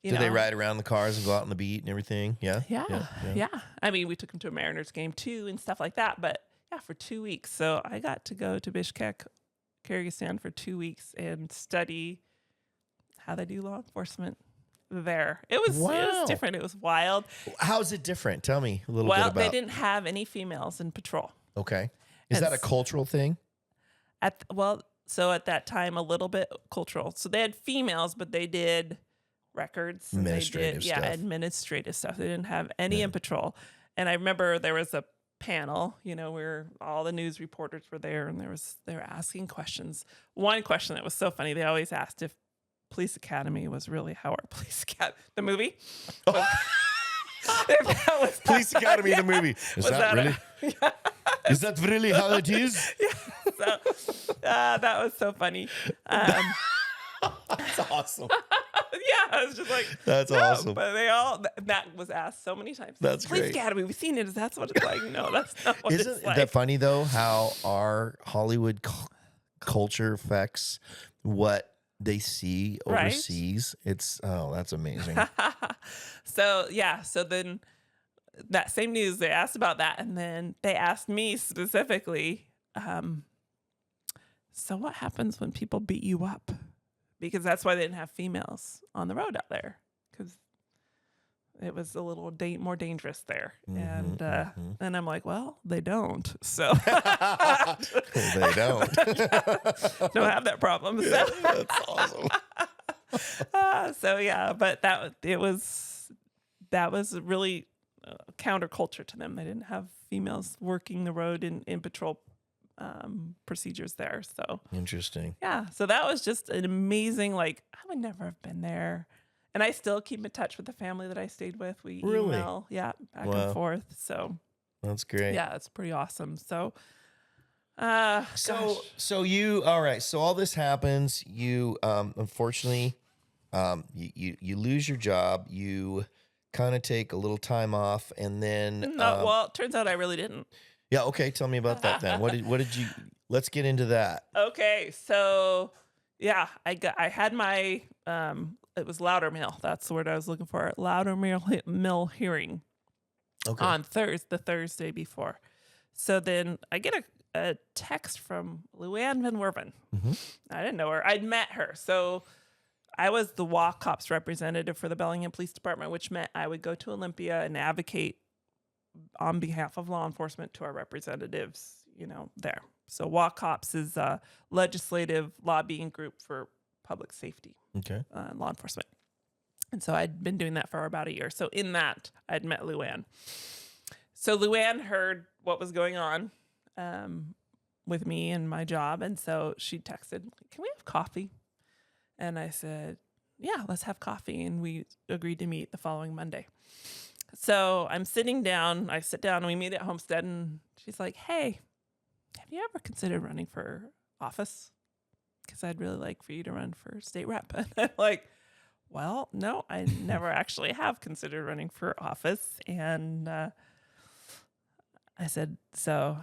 Did they ride around the cars and go out on the beat and everything? Yeah. Yeah. I mean, we took them to a Mariners game too and stuff like that. But yeah, for 2 weeks. So I got to go to Bishkek, Kyrgyzstan for 2 weeks and study how they do law enforcement there. It was different. It was wild. How's it different? Tell me a little bit about. Well, they didn't have any females in patrol. Okay. Is that a cultural thing? So at that time, a little bit cultural. So they had females, but they did records. And administrative stuff. Administrative stuff. They didn't have any in patrol. And I remember there was a panel, where all the news reporters were there, and they were asking questions. One question that was so funny, they always asked if Police Academy was really how our police academy, the movie. Police Academy, the movie. Is that really? Is that really how it is? Yeah. So that was so funny. That's awesome. Yeah, I was just like, that's awesome. But that was asked so many times. That's Police great. Academy, we've seen it. That's what it's like. No, that's not what it's like. Isn't that funny though? How our Hollywood culture affects what they see overseas. Right? That's amazing. So then that same news, they asked about that, and then they asked me specifically, so what happens when people beat you up? Because that's why they didn't have females on the road out there, because it was a little more dangerous there. And I'm like, well, they don't. So they don't. Don't have that problem. So. Yeah, that's awesome. So yeah, but that was really counterculture to them. They didn't have females working the road in patrol procedures there. So interesting. Yeah. So that was just an amazing, I would never have been there. And I still keep in touch with the family that I stayed with. We email, back and forth. So that's great. Yeah, it's pretty awesome. So so you, all right. So all this happens. You unfortunately you lose your job. You kind of take a little time off, and then it turns out I really didn't. Yeah. Okay. Tell me about that then. What did you? Let's get into that. Okay. So yeah, I had my it was Loudermill. That's the word I was looking for. Loudermill hearing. Okay. on the Thursday before. So then I get a text from Luann Van Werven. Mm-hmm. I didn't know her. I'd met her. So I was the walk cops representative for the Bellingham Police Department, which meant I would go to Olympia and advocate on behalf of law enforcement to our representatives, there. So walk cops is a legislative lobbying group for public safety, Okay. law enforcement. And so I'd been doing that for about a year. So in that, I'd met Luann. So Luann heard what was going on with me and my job. And so she texted, "Can we have coffee?" And I said, "Yeah, let's have coffee." And we agreed to meet the following Monday. So I'm sitting down. I sit down and we meet at Homestead. And she's like, "Hey, have you ever considered running for office? Because I'd really like for you to run for state rep." And I'm like, "Well, no, I never actually have considered running for office." And I said, so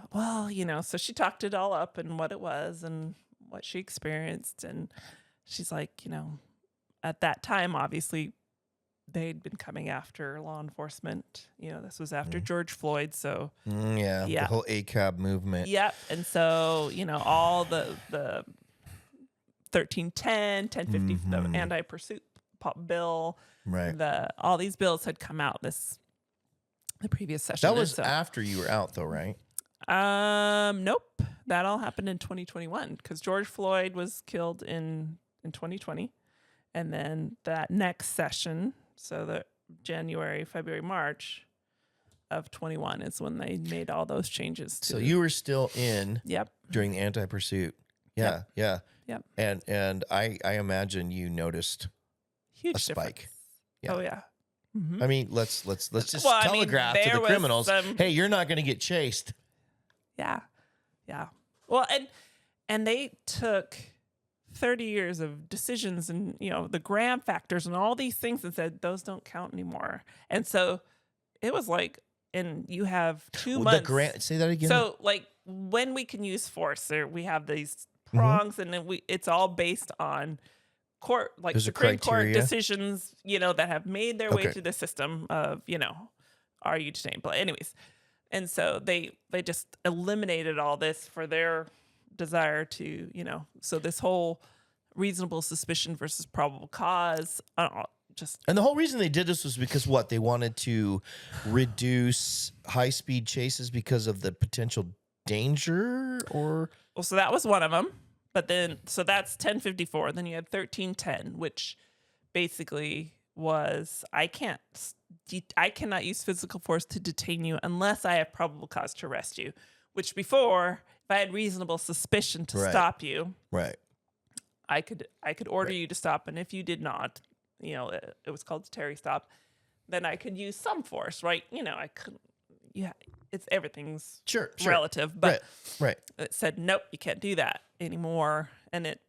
she talked it all up and what it was and what she experienced. And she's like, at that time, obviously, they'd been coming after law enforcement. This was after George Floyd. So, Yeah. The whole ACAB movement. Yep. And so, all the 1310, 1050, the anti-pursuit bill, Right. all these bills had come out the previous session. That was after you were out, though, right? Nope. That all happened in 2021 because George Floyd was killed in 2020. And then that next session, so the January, February, March of 21 is when they made all those changes. So you were still in Yep. during the anti-pursuit. Yeah, yeah. Yep. And I imagine you noticed Huge a spike. difference. Yeah. Oh, yeah. Mm-hmm. I mean, let's just Well, I mean, telegraph to there the was criminals, some- hey, you're not going to get chased. Yeah. Yeah. Well, and they took 30 years of decisions and, the Graham factors and all these things and said, those don't count anymore. And so it was like, and you have 2 months. Say that again. So like when we can use force, we have these prongs and then it's all based on court, like There's a Supreme Court criteria? decisions, that have made their way Okay. through the system of, are you detained? But anyways. And so they just eliminated all this for their desire to, so this whole reasonable suspicion versus probable cause, And the whole reason they did this was because what? They wanted to reduce high-speed chases because of the potential danger, or? Well, so that was one of them. But then, so that's 1054. Then you had 1310, which basically was I cannot use physical force to detain you unless I have probable cause to arrest you. Which before, if I had reasonable suspicion to stop you, Right. I could order you to stop, and if you did not, it was called the Terry stop, then I could use some force, right? I couldn't. Yeah, everything's Sure. relative, but Right. it said nope, you can't do that anymore, and it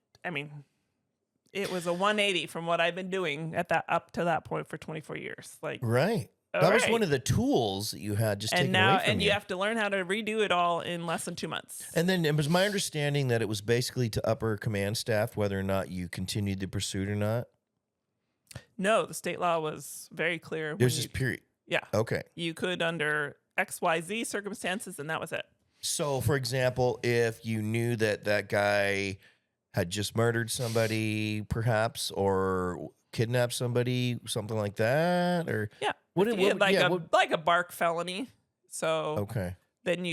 was a 180 from what I've been doing up to that point for 24 years. Like Right. That was one of the tools that you had just taken away from and you have to learn how to redo it all in less than 2 months. And then it was my understanding that it was basically to upper command staff whether or not you continued the pursuit or not. No, the state law was very clear. There's this period. Yeah. Okay. You could under XYZ circumstances, and that was it. So, for example, if you knew that guy had just murdered somebody, perhaps, or kidnapped somebody, something like that, or Yeah. what? Like a bark felony. So Okay. then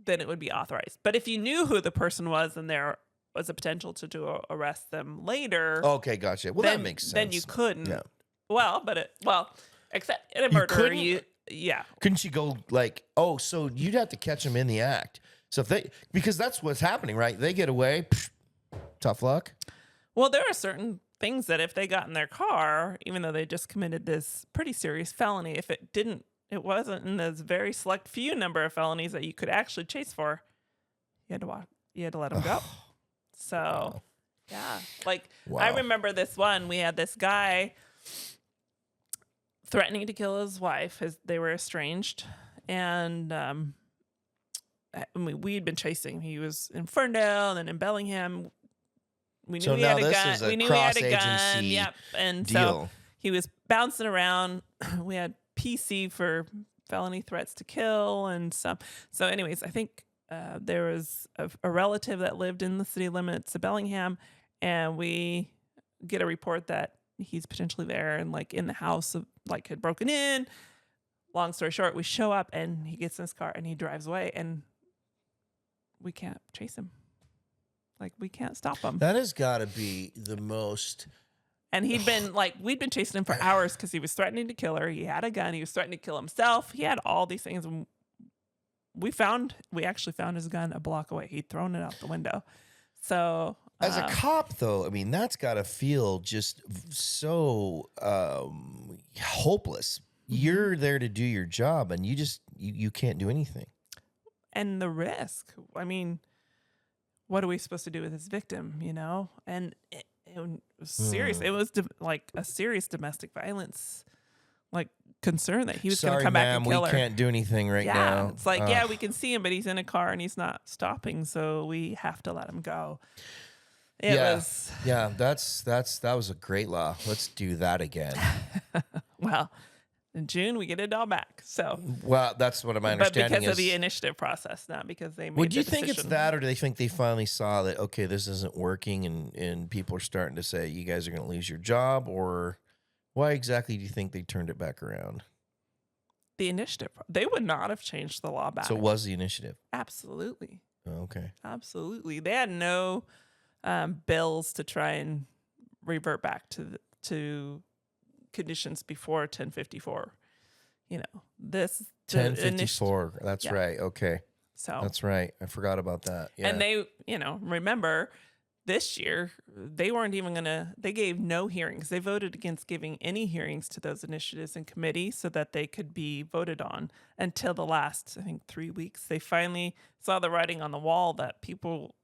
then it would be authorized. But if you knew who the person was and there was a potential to arrest them later, Okay, gotcha. Well, that makes sense. Then you couldn't. Yeah. Except in a murder, couldn't? yeah. Couldn't you go like, oh, so you'd have to catch them in the act? So because that's what's happening, right? They get away, tough luck. Well, there are certain things that if they got in their car, even though they just committed this pretty serious felony, if it wasn't in this very select few number of felonies that you could actually chase for, you had to let them go. So, yeah. Like, I remember this one, we had this guy threatening to kill his wife. They were estranged. And we'd been chasing. He was in Ferndale and then in Bellingham. We knew he had a gun. We knew he had a gun. Yep. And deal. so he was bouncing around. We had PC for felony threats to kill and some. So anyways, I think there was a relative that lived in the city limits of Bellingham, and we get a report that he's potentially there and like in the house of like had broken in. Long story short, we show up and he gets in his car and he drives away, and we can't chase him. Like, we can't stop him. That has got to be the most. And he'd been like, we'd been chasing him for hours because he was threatening to kill her. He had a gun. He was threatening to kill himself. He had all these things. And we actually found his gun a block away. He'd thrown it out the window. So As a cop, though, I mean, that's got to feel just so hopeless. You're there to do your job, and you can't do anything. And the risk. I mean, what are we supposed to do with this victim, you know? And it was serious. It was like a serious domestic violence like concern that he was going to come back and kill her. We can't do anything right now. It's like, yeah, we can see him, but he's in a car and he's not stopping, so we have to let him go. That was a great law. Let's do that again. Well, in June we get it all back. So that's what my understanding is. But because of the initiative process, not because they made Would you the think decision. it's that, or do they think they finally saw that, okay, this isn't working, and people are starting to say you guys are going to lose your job, or why exactly do you think they turned it back around? The initiative. They would not have changed the law back. So it was the initiative? Absolutely. Oh, okay. Absolutely. They had no bills to try and revert back to conditions before 1054. You know, this 1054. That's right. Okay. So that's right. I forgot about that. Yeah. And they, remember this year they weren't even they gave no hearings. They voted against giving any hearings to those initiatives in committee so that they could be voted on until the last, I think, 3 weeks. They finally saw the writing on the wall that people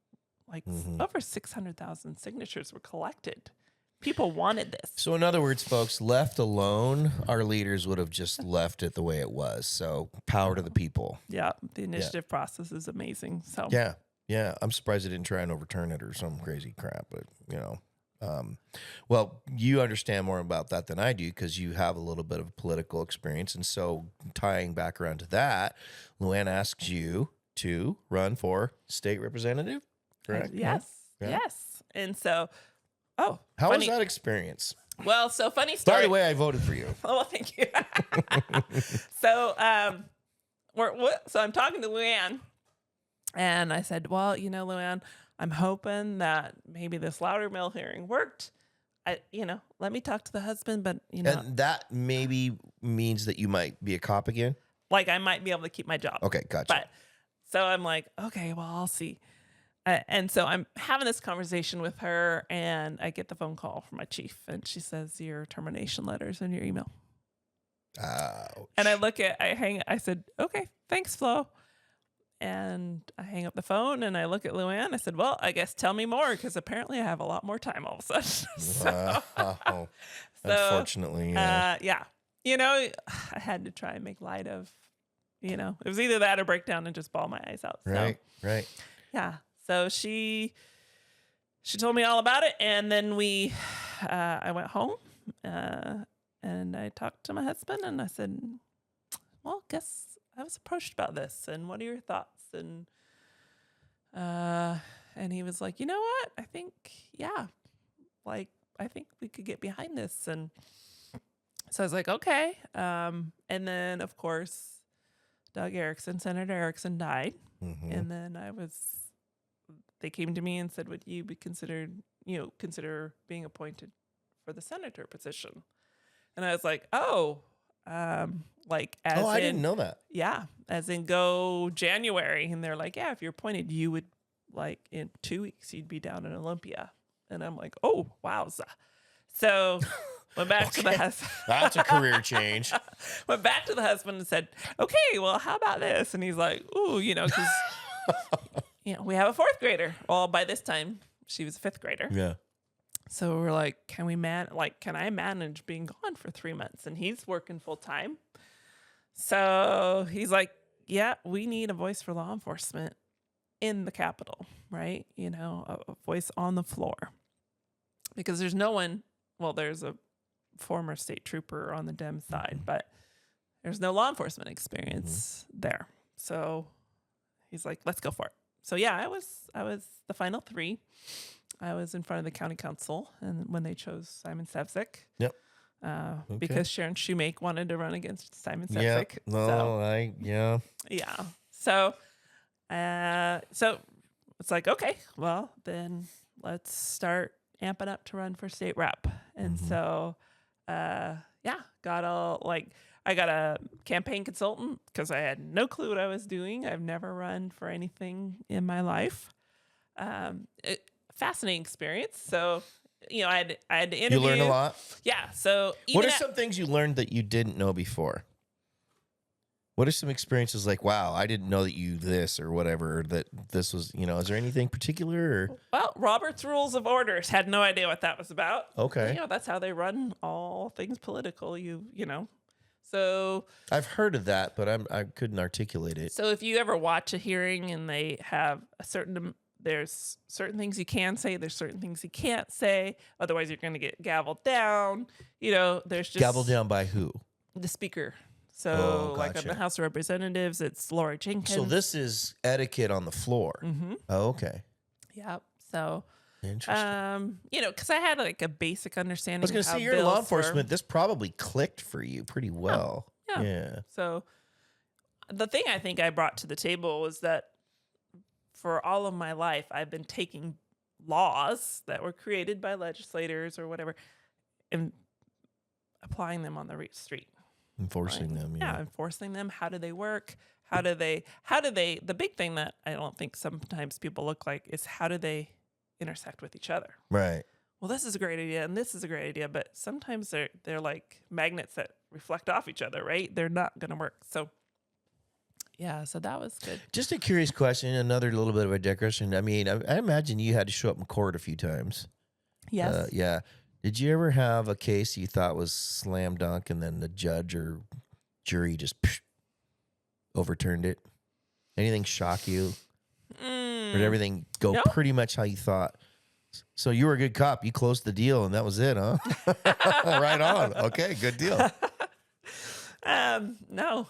over 600,000 signatures were collected. People wanted this. So in other words, folks, left alone, our leaders would have just left it the way it was. So power to the people. Yeah. The initiative process is amazing. So yeah. I'm surprised they didn't try and overturn it or some crazy crap, but well, you understand more about that than I do because you have a little bit of political experience. And so tying back around to that, Luann asks you to run for state representative, correct? Yes. Yeah. Yes. And so, how was that experience? Well, so funny story. By the way, I voted for you. Oh, well, thank you. So, so I'm talking to Luann, and I said, well, Luann, I'm hoping that maybe this Loudermill hearing worked. Let me talk to the husband, but And that maybe means that you might be a cop again? Like I might be able to keep my job. Okay, gotcha. But so I'm like, okay, well, I'll see. And so I'm having this conversation with her, and I get the phone call from my chief, and she says, your termination letter's in your email. Ouch. And I said, okay, thanks, Flo. And I hang up the phone, and I look at Luann. I said, well, I guess tell me more, because apparently I have a lot more time all of a sudden. Unfortunately, yeah. I had to try and make light of, it was either that or break down and just bawl my eyes out. Right. Yeah. So she told me all about it, and then I went home, and I talked to my husband, and I said, well, guess I was approached about this, and what are your thoughts? And he was like, you know what? I think, I think we could get behind this. And so I was like, okay. And then of course, Senator Erickson died. Mm-hmm. And then they came to me and said, would you be consider being appointed for the senator position? And I was like, I didn't know that. Yeah. As in go January. And they're like, yeah, if you're appointed, you would in 2 weeks, you'd be down in Olympia. And I'm like, oh, wowza. So went back to the husband. That's a career change. Went back to the husband and said, okay, well, how about this? And he's like, ooh, because, we have a fourth grader. Well, by this time, she was a fifth grader. Yeah. So we're like, can I manage being gone for 3 months? And he's working full time. So he's like, yeah, we need a voice for law enforcement in the Capitol, right? A voice on the floor. Because there's no one, well, there's a former state trooper on the Dem side, but there's no law enforcement experience there. So he's like, let's go for it. So yeah, I was the final 3. I was in front of the county council, and when they chose Simon Sevcik. Yep. Because Sharon Shoemake wanted to run against Simon Yeah. Sevcik. No, Yeah. So it's like, okay, well then let's start amping up to run for state rep. And so, I got a campaign consultant because I had no clue what I was doing. I've never run for anything in my life. Fascinating experience. So, I had to interview. You learned a lot. Yeah. So what are some things you learned that you didn't know before? What are some experiences like, wow, I didn't know that you this or whatever, or that this was, is there anything particular? Or? Well, Robert's Rules of Orders, had no idea what that was about. Okay. That's how they run all things political, So I've heard of that, but I couldn't articulate it. So if you ever watch a hearing and they have there's certain things you can say, there's certain things you can't say, otherwise you're going to get gavelled down. There's just Gavelled down by who? The speaker. So like on gotcha. the House of Representatives, it's Laura Jenkins. So this is etiquette on the floor. Mm-hmm. Oh, okay. Yep. So interesting. because I had like a basic understanding. I was going to say, you're in law enforcement. This probably clicked for you pretty well. Yeah. So the thing I think I brought to the table was that for all of my life, I've been taking laws that were created by legislators or whatever and applying them on the street. Enforcing them. Yeah, enforcing them. How do they work? How do they, the big thing that I don't think sometimes people look like is how do they intersect with each other? Right. Well, this is a great idea and this is a great idea, but sometimes they're like magnets that reflect off each other, right? They're not going to work. So yeah, so that was good. Just a curious question, another little bit of a digression. I mean, I imagine you had to show up in court a few times. Yes. Yeah. Did you ever have a case you thought was slam dunk and then the judge or jury just overturned it? Anything shock you? Or did everything go pretty much how you thought? So you were a good cop. You closed the deal and that was it, huh? Right on. Okay, good deal. No,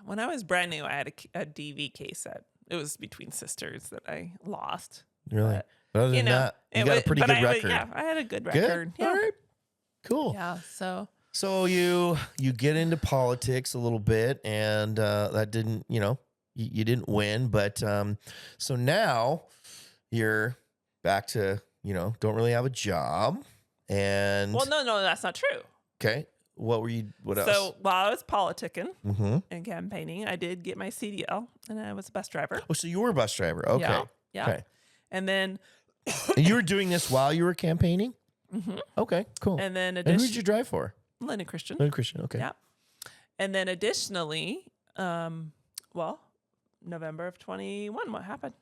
when I was brand new, I had a DV case that it was between sisters that I lost. Really? But other than that, you got a pretty good record. I had a good record. Good? Yeah. All right. Cool. Yeah. So you get into politics a little bit, and that didn't, you didn't win, but so now you're back to, don't really have a job, and well, no, that's not true. Okay. What else? So while I was politicking and campaigning, I did get my CDL, and I was a bus driver. Oh, so you were a bus driver. Okay. Yeah. Okay. And then and you were doing this while you were campaigning? Mm-hmm. Okay, cool. And then who did you drive for? Lennon Christian. Lennon Christian, okay. Yeah. And then additionally, November of 21, what happened?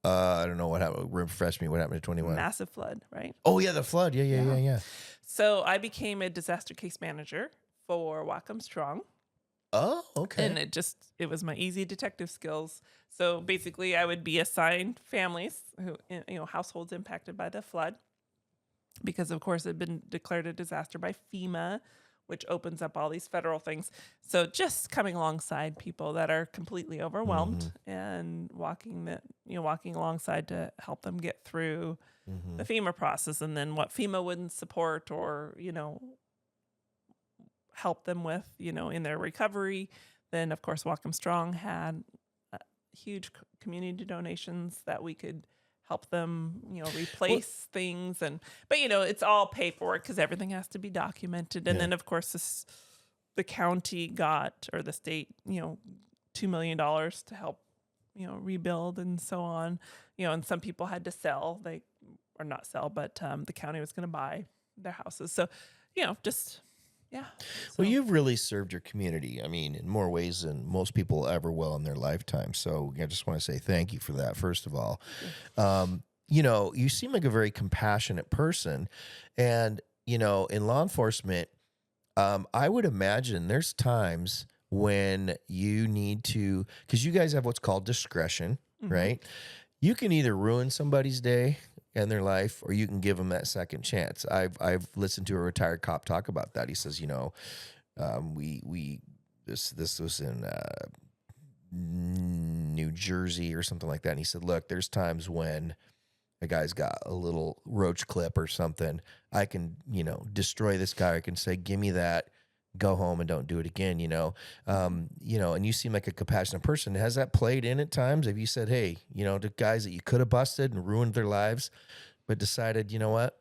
I don't know what happened. Refresh me. What happened to 21? Massive flood, right? Oh, yeah, the flood. Yeah. So I became a disaster case manager for Whatcom Strong. Oh, okay. And it was my easy detective skills. So basically I would be assigned families who, households impacted by the flood because of course it had been declared a disaster by FEMA, which opens up all these federal things. So just coming alongside people that are completely overwhelmed and walking alongside to help them get through the FEMA process, and then what FEMA wouldn't support or, help them with, in their recovery. Then of course, Whatcom Strong had huge community donations that we could help them, replace things. But it's all paperwork because everything has to be documented. And then of course the county got, or the state, $2 million to help, rebuild and so on, and some people had to sell, the county was going to buy their houses. So, just, yeah. So. Well, you've really served your community. I mean, in more ways than most people ever will in their lifetime. So I just want to say thank you for that, first of all. You seem like a very compassionate person. And, in law enforcement, I would imagine there's times when you need to, because you guys have what's called discretion, right? You can either ruin somebody's day and their life, or you can give them that second chance. I've listened to a retired cop talk about that. He says, This was in New Jersey or something like that. And he said, look, there's times when a guy's got a little roach clip or something. I can, destroy this guy. I can say, give me that, go home and don't do it again, and you seem like a compassionate person. Has that played in at times? Have you said, hey, to guys that you could have busted and ruined their lives, but decided, you know what,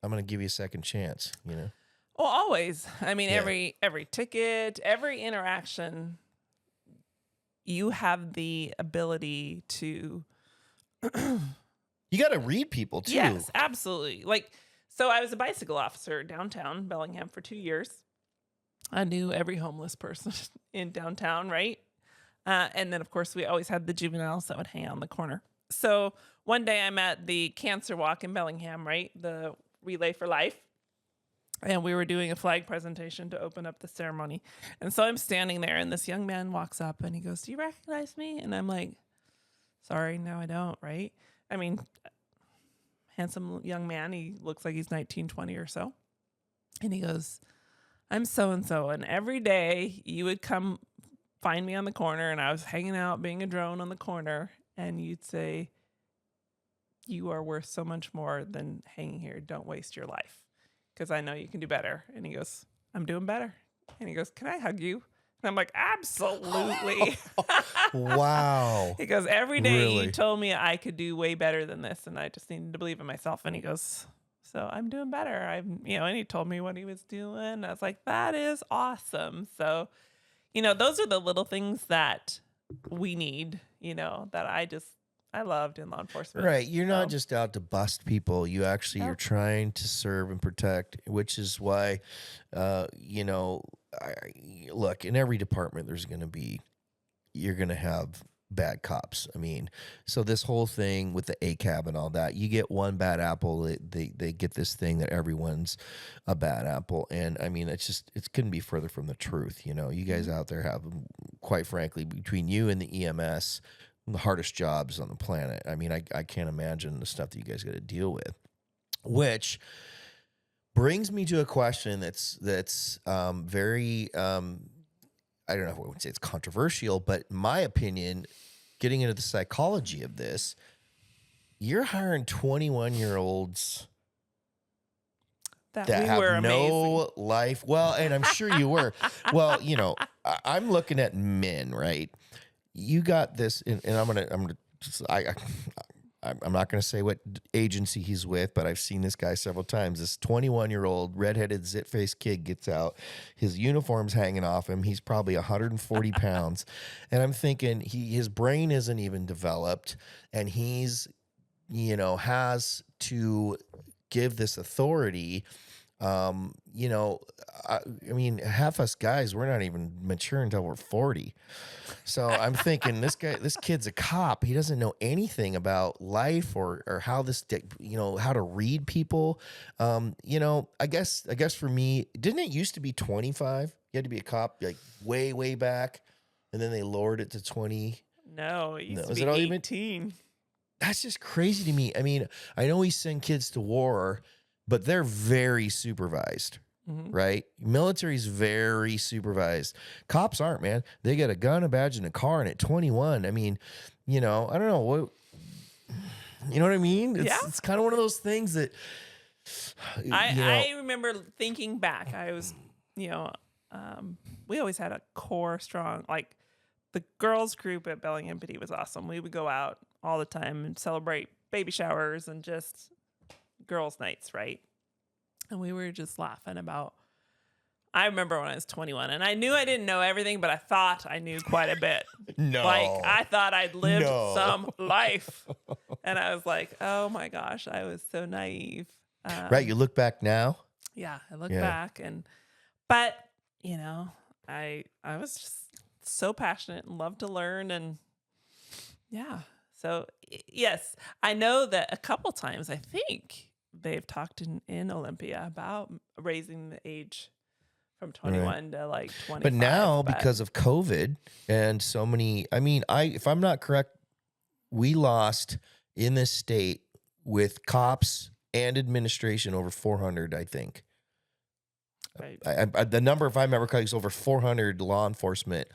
I'm going to give you a second chance, Well, always. I mean, Yeah. every ticket, every interaction, you have the ability to. You got to read people too. Yes, absolutely. Like, so I was a bicycle officer downtown Bellingham for 2 years. I knew every homeless person in downtown, right? And then, of course, we always had the juveniles that would hang out on the corner. So one day I'm at the cancer walk in Bellingham, right? The Relay for Life. And we were doing a flag presentation to open up the ceremony. And so I'm standing there, and this young man walks up, and he goes, do you recognize me? And I'm like, sorry, no, I don't, right? I mean, handsome young man. He looks like he's 19, 20 or so. And he goes, I'm so-and-so. And every day you would come find me on the corner, and I was hanging out being a drone on the corner, and you'd say, you are worth so much more than hanging here. Don't waste your life, because I know you can do better. And he goes, I'm doing better. And he goes, can I hug you? And I'm like, absolutely. Wow. He goes, every day Really? you told me I could do way better than this, and I just needed to believe in myself. And he goes, so I'm doing better. And he told me what he was doing. I was like, that is awesome. So, those are the little things that we need, that I loved in law enforcement. Right. You're not So, just out to bust people. You're Nope. trying to serve and protect, which is why, look, in every department, you're going to have bad cops. I mean, so this whole thing with the ACAB and all that, you get one bad apple, they get this thing that everyone's a bad apple. And I mean, it couldn't be further from the truth. You guys out there have, quite frankly, between you and the EMS, the hardest jobs on the planet. I mean, I can't imagine the stuff that you guys got to deal with, which brings me to a question that's very, I don't know if I would say it's controversial, but in my opinion, getting into the psychology of this, you're hiring 21-year-olds that we have were no amazing. life. Well, and I'm sure you were. Well, I'm looking at men, right? You got this, and I'm not gonna say what agency he's with, but I've seen this guy several times. This 21-year-old redheaded zit-faced kid gets out, his uniform's hanging off him. He's probably 140 pounds, and I'm thinking his brain isn't even developed, and he's has to give this authority. I mean, half us guys, we're not even mature until we're 40. So I'm thinking this kid's a cop. He doesn't know anything about life or how how to read people. I guess for me, didn't it used to be 25? You had to be a cop like way, way back, and then they lowered it to 20. No, it used No, to is be it all even? 18. That's just crazy to me. I mean, I know we send kids to war, but they're very supervised, right? Military's very supervised. Cops aren't, man. They get a gun, a badge, and a car, and at 21, I mean, I don't know what, you know what I mean? It's kind of one of those things that, I remember thinking back. I was, we always had a core strong, like the girls group at Bellingham BPD was awesome. We would go out all the time and celebrate baby showers and just girls' nights, right? And we were just laughing about. I remember when I was 21, and I knew I didn't know everything, but I thought I knew quite a bit. No. Like I thought I'd lived No. some life, and I was like, "Oh my gosh, I was so naive." Right. You look back now. Yeah, I look back, but I was just so passionate and loved to learn, and yeah. So yes, I know that a couple times I think they've talked in Olympia about raising the age from 21 to like 25. But now, because of COVID and so many, I mean, if I'm not correct, we lost in this state with cops and administration over 400, I think. Right. The number, if I remember correctly, is over 400 law enforcement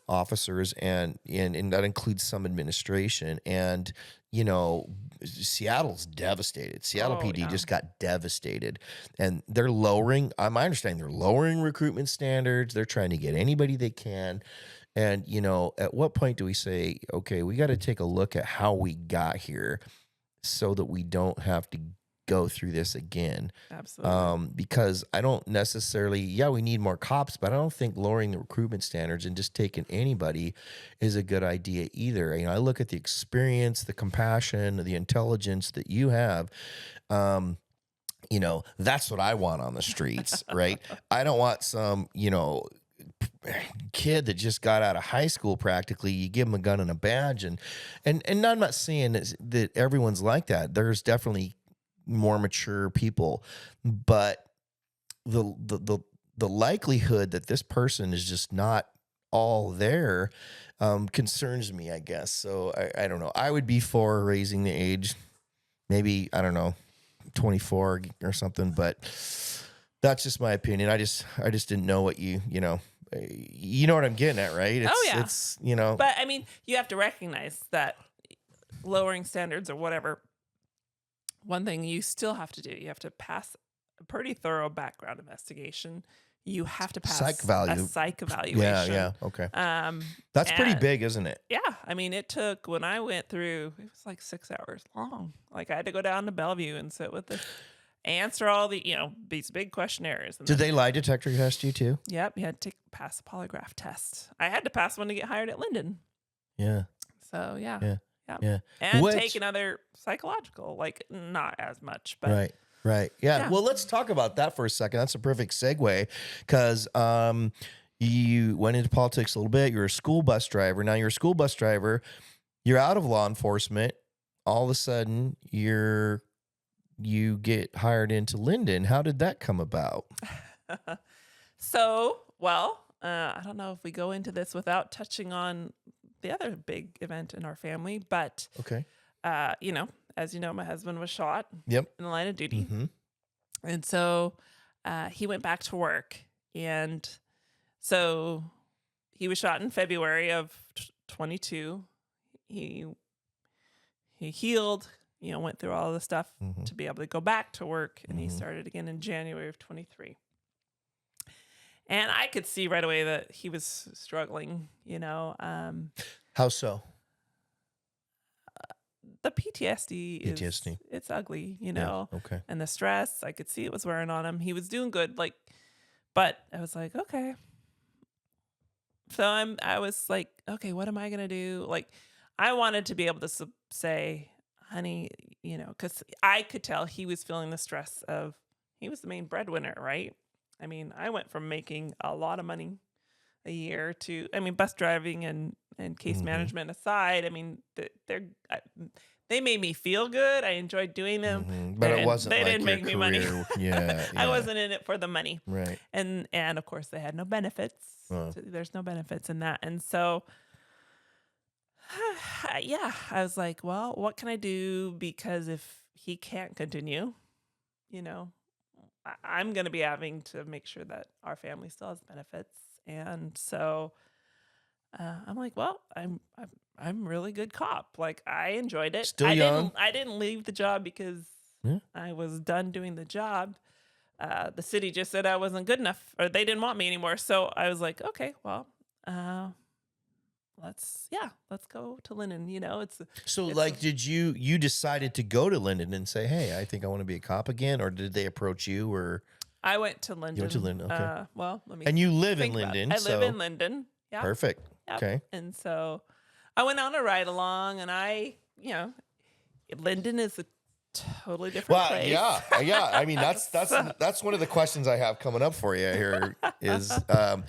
officers, and that includes some administration. And Seattle's devastated. Seattle Oh, PD yeah. just got devastated, and they're lowering. My understanding, they're lowering recruitment standards. They're trying to get anybody they can. And at what point do we say, okay, we got to take a look at how we got here, so that we don't have to go through this again? Absolutely. Because I don't necessarily, we need more cops, but I don't think lowering the recruitment standards and just taking anybody is a good idea either. I look at the experience, the compassion, the intelligence that you have. That's what I want on the streets, right? I don't want some, kid that just got out of high school. Practically, you give them a gun and a badge, and I'm not saying that everyone's like that. There's definitely more mature people, but the likelihood that this person is just not all there concerns me, I guess. So I don't know. I would be for raising the age, maybe, I don't know, 24 or something, but that's just my opinion. I just didn't know what you know what I'm getting at, right? It's But I mean, you have to recognize that lowering standards or whatever, one thing you still have to do, you have to pass a pretty thorough background investigation. You have to pass a psych evaluation. Yeah. Okay. That's pretty big, isn't it? Yeah. I mean, it took, when I went through, it was like 6 hours long. Like I had to go down to Bellevue and sit with this, answer all the, these big questionnaires. And Did they lie detector test you too? Yep. You had to pass a polygraph test. I had to pass one to get hired at Linden. Yeah. So yeah. Yeah. And take another psychological, like not as much, but Right. Yeah. Well, let's talk about that for a second. That's a perfect segue, because you went into politics a little bit. You're a school bus driver. Now you're a school bus driver. You're out of law enforcement. All of a sudden, you get hired into Linden. How did that come about? So, I don't know if we go into this without touching on the other big event in our family, but okay. As you know, my husband was shot. Yep. In the line of duty. Mm-hmm. And so he went back to work. And so he was shot in February of 22. He healed, went through all the stuff to be able to go back to work. And he started again in January of 23. And I could see right away that he was struggling, How so? The PTSD is, it's ugly, Yeah, okay. and the stress, I could see it was wearing on him. He was doing good, but I was like, okay. So I was like, okay, what am I going to do? Like, I wanted to be able to say, honey, because I could tell he was feeling the stress of, he was the main breadwinner, right? I mean, I went from making a lot of money a year to, bus driving and case management aside, they made me feel good. I enjoyed doing them, but it wasn't. They like didn't make me money. Yeah, I wasn't in it for the money, right? And of course, they had no benefits. So there's no benefits in that, and so I was like, well, what can I do? Because if he can't continue, I'm going to be having to make sure that our family still has benefits. And so I'm like, well, I'm really good cop. Like, I enjoyed it. Still young. I didn't leave the job because I was done doing the job. The city just said I wasn't good enough, or they didn't want me anymore. So I was like, okay, well, let's go to Linden. Did you decided to go to Linden and say, hey, I think I want to be a cop again, or did they approach you? Or I went to Linden. You went to Linden, okay. Let me. And you live in Linden. I live in Linden. Yeah. Perfect. Yep. Okay. And so I went on a ride along, and Linden is a totally different place. Yeah. I mean, that's one of the questions I have coming up for you here is, but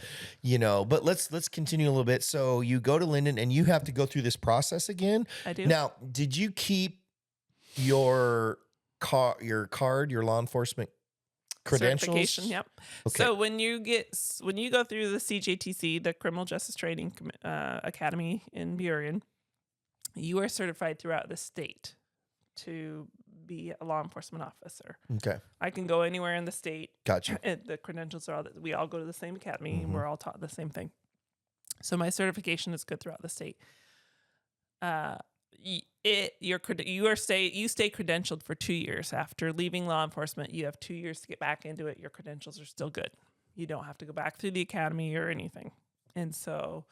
let's continue a little bit. So you go to Linden and you have to go through this process again. I do. Now, did you keep your law enforcement credentials? Certification, yep. Okay. So when you go through the CJTC, the Criminal Justice Training Academy in Burien, you are certified throughout the state to be a law enforcement officer. Okay. I can go anywhere in the state. Gotcha. And the credentials are all that we all go to the same academy and Mhm. we're all taught the same thing. So my certification is good throughout the state. You stay credentialed for 2 years. After leaving law enforcement, you have 2 years to get back into it. Your credentials are still good. You don't have to go back through the academy or anything. And so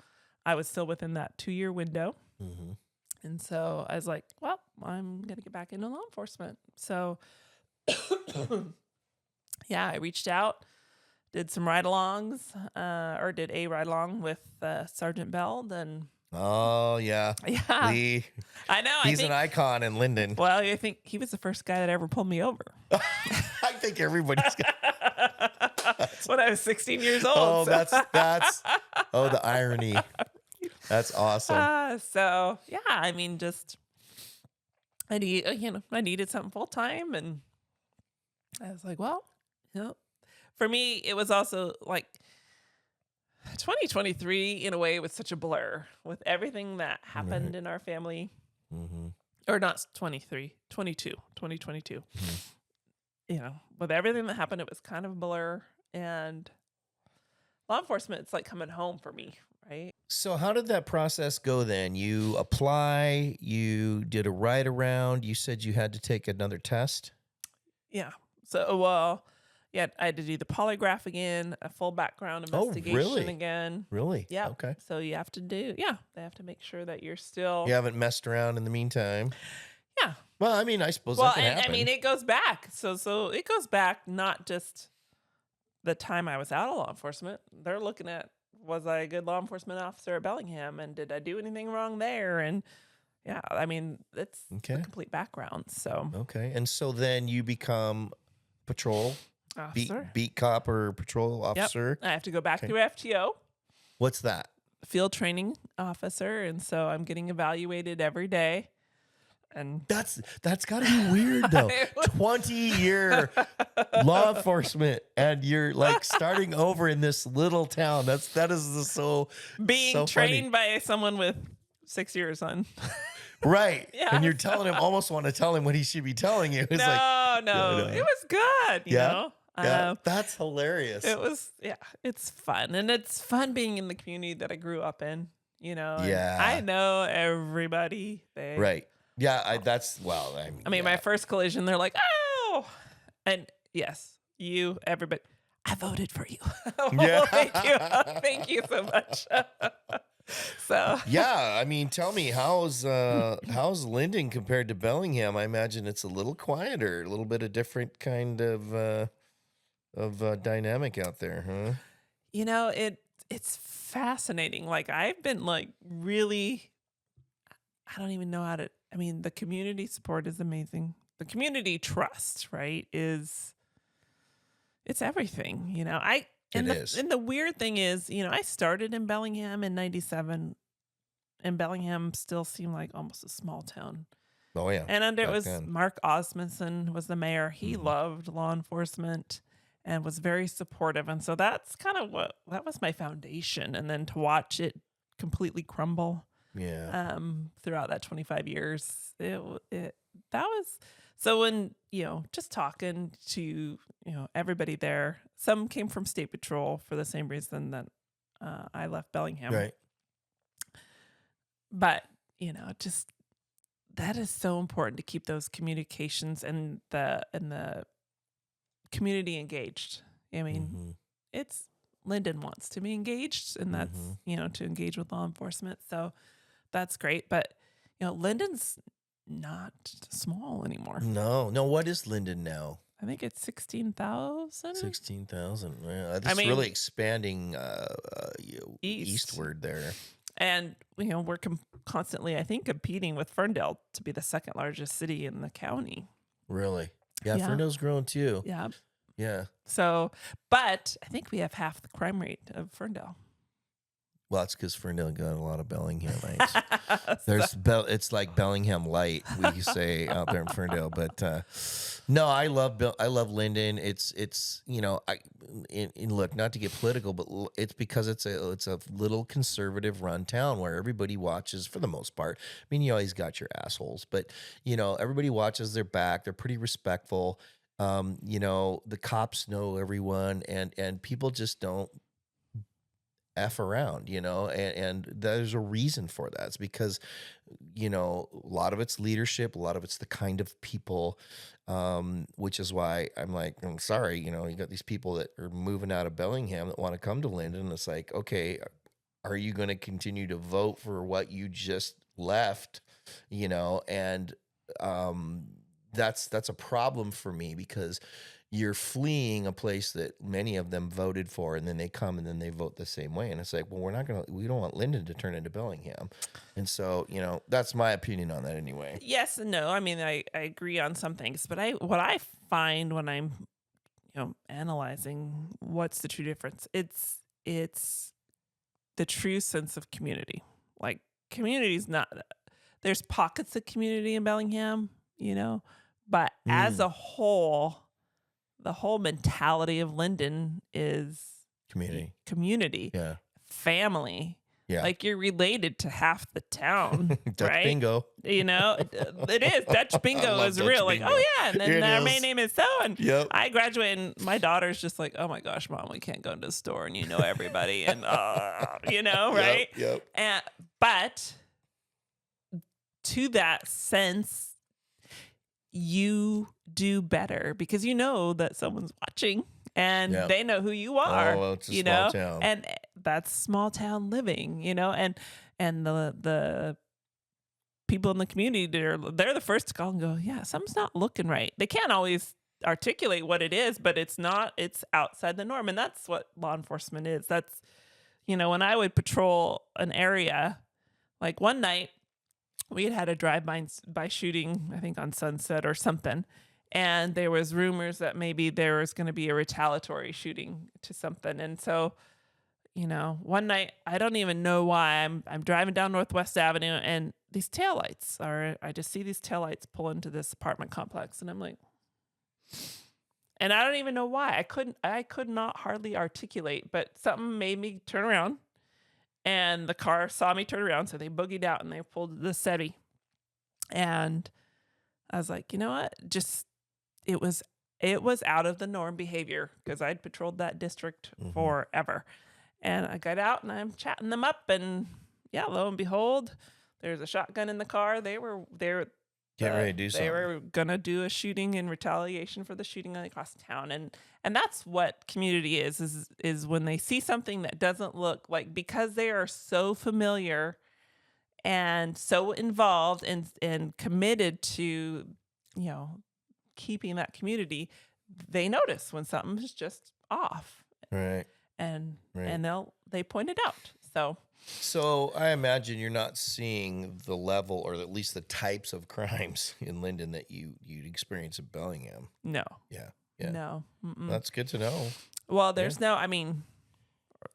I was still within that 2-year window. Mm-hmm. And so I was like, well, I'm going to get back into law enforcement. So yeah, I reached out, did some ride-alongs, or did a ride-along with Sergeant Bell. And Oh, yeah. yeah, Lee. I know. He's an icon in Linden. Well, I think he was the first guy that ever pulled me over. I think everybody's got. When I was 16 years old. Oh, so. that's. Oh, the irony. That's awesome. So yeah, I mean, just I needed something full time, and I was like, well, for me, it was also like 2023 in a way was such a blur with everything that happened in our family. Mm-hmm. Or not 2022. Mm-hmm. With everything that happened, it was kind of a blur. And law enforcement, it's like coming home for me, right? So how did that process go then? You apply, you did a ride around, you said you had to take another test? Yeah. So, I had to do the polygraph again, a full background investigation again. Really? Yeah. Okay. So you have to they have to make sure that you're still. You haven't messed around in the meantime? Yeah. Well, I mean, I suppose that can happen. I mean, it goes back. So it goes back not just the time I was out of law enforcement. They're looking at, was I a good law enforcement officer at Bellingham, and did I do anything wrong there? And yeah, I mean, it's a complete background. So okay, and so then you become patrol officer, beat cop or patrol officer. Yep. I have to go back through FTO. What's that? Field training officer, and so I'm getting evaluated every day. And that's got to be weird though. 20-year law enforcement, and you're like starting over in this little town. That is so being so trained by someone with 6 years on. Right. Yeah. And you're telling him, almost want to tell him what he should be telling you. It's no. It was good. You know? Yeah. That's hilarious. It was, it's fun. And it's fun being in the community that I grew up in, Yeah. I know everybody there. Right. Yeah. I mean, my first collision, they're like, oh, and yes, everybody, I voted for you. Yeah. Thank you so much. So yeah, I mean, tell me, how's Linden compared to Bellingham? I imagine it's a little quieter, a little bit of different kind of dynamic out there, huh? It's fascinating. Like, I've been like really, I don't even know how to. I mean, the community support is amazing. The community trust, right, it's everything. And the weird thing is, I started in Bellingham in 97, and Bellingham still seemed like almost a small town. Oh, yeah. And it was Mark Osmondson was the mayor. He loved law enforcement and was very supportive. And so that's kind of that was my foundation. And then to watch it completely crumble throughout that 25 years, that was... So when, just talking to, everybody there, some came from State Patrol for the same reason that I left Bellingham. Right. But, just that is so important to keep those communications and the community engaged. I mean, it's Linden wants to be engaged, and that's, to engage with law enforcement. So that's great. But, Linden's not small anymore. No. What is Linden now? I think it's 16,000. 16,000. Yeah, that's really expanding eastward there. And we're constantly, I think, competing with Ferndale to be the second largest city in the county. Really? Yeah. Ferndale's grown too. Yeah. Yeah. So, but I think we have half the crime rate of Ferndale. Well, it's because Ferndale got a lot of Bellinghamites. It's like Bellingham light, we say out there in Ferndale. But no, I love Linden. It's look, not to get political, but it's because it's a little conservative run town where everybody watches for the most part. I mean, you always got your assholes, but everybody watches their back. They're pretty respectful. The cops know everyone, and people just don't F around, and there's a reason for that. It's because, a lot of it's leadership, a lot of it's the kind of people, which is why I'm sorry, you got these people that are moving out of Bellingham that want to come to Linden. It's like, okay, are you going to continue to vote for what you just left, and that's a problem for me because you're fleeing a place that many of them voted for, and then they come and then they vote the same way. And it's like, well, we don't want Linden to turn into Bellingham. And so, that's my opinion on that anyway. Yes and no. I mean, I agree on some things, but what I find when I'm, analyzing what's the true difference, it's the true sense of community. Like, community's not, there's pockets of community in Bellingham, but as a whole, the whole mentality of Linden is community, yeah, family. Yeah. Like, you're related to half the town, Dutch right? bingo. It is. Dutch bingo is Dutch real. bingo. Like, oh yeah, and then my name is so. And Yep. I graduated, and my daughter's just like, oh my gosh, Mom, we can't go into the store, and everybody, and right? Yep. But to that sense, you do better because you know that someone's watching and they know who you are. Oh, well, it's a small town. And that's small town living, and the people in the community, they're the first to call and go, yeah, something's not looking right. They can't always articulate what it is, but it's outside the norm. And that's what law enforcement is. That's, when I would patrol an area, like one night, we had a drive-by shooting, I think on Sunset or something. And there was rumors that maybe there was going to be a retaliatory shooting to something. And so, one night, I don't even know why, I'm driving down Northwest Avenue, and these taillights I just see these taillights pull into this apartment complex. And I'm like, and I don't even know why. I could not hardly articulate, but something made me turn around. And the car saw me turn around, so they boogied out and they pulled the SETI. And I was like, you know what? It was out of the norm behavior because I'd patrolled that district forever. And I got out and I'm chatting them up, and lo and behold, there's a shotgun in the car. They were Getting ready to do something. They were gonna do a shooting in retaliation for the shooting across town, and that's what community is when they see something that doesn't look like, because they are so familiar and so involved and committed to keeping that community, they notice when something is just off, right? And they point it out. So I imagine you're not seeing the level, or at least the types of crimes in Linden that you'd experience in Bellingham. No. Yeah. No. Mm-mm. That's good to know. Well, there's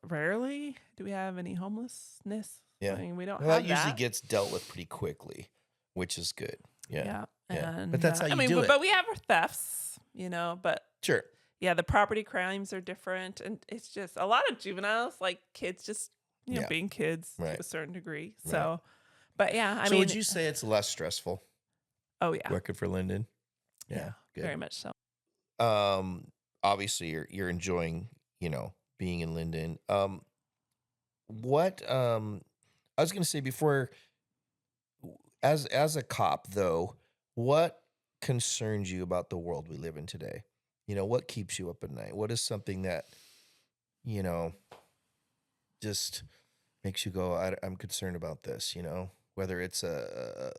rarely do we have any homelessness. Yeah. I mean, we don't have that. Usually gets dealt with pretty quickly, which is good. Yeah. And, but that's how you do it. But we have our thefts, but sure. Yeah, the property crimes are different, and it's just a lot of juveniles, like kids just being kids to a certain degree. So, right. But yeah, I so mean, would you say it's less stressful? Oh yeah, working for Linden. Yeah, good. Very much so. Obviously you're enjoying being in Linden. What I was going to say before, as a cop though, what concerns you about the world we live in today? What keeps you up at night? What is something that, just makes you go, I'm concerned about this, whether it's I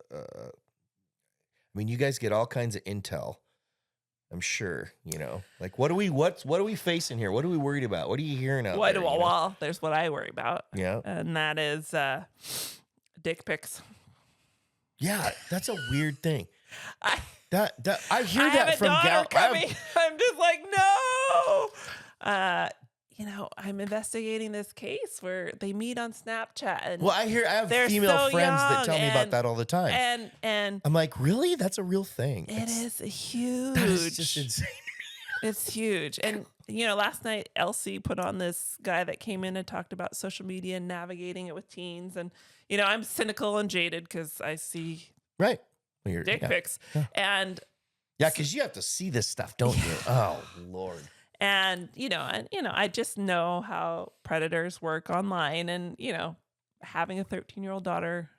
mean, you guys get all kinds of intel, I'm sure, like what are we facing here? What are we worried about? What are you hearing out there? Well, there's what I worry about. Yeah. And that is dick pics. Yeah, that's a weird thing. I hear I that have from I'm just like, no. I'm investigating this case where they meet on Snapchat. And Well, I have they're female so friends that tell me about young, that all the time. And I'm like, really? That's a real thing. it is huge. That is just insane. It's huge. And, last night, Elsie put on this guy that came in and talked about social media and navigating it with teens. And, I'm cynical and jaded because I see Right. Well, dick pics. Yeah. And yeah, because you have to see this stuff, don't you? Oh, Lord. And, I just know how predators work online. And, having a 13-year-old daughter,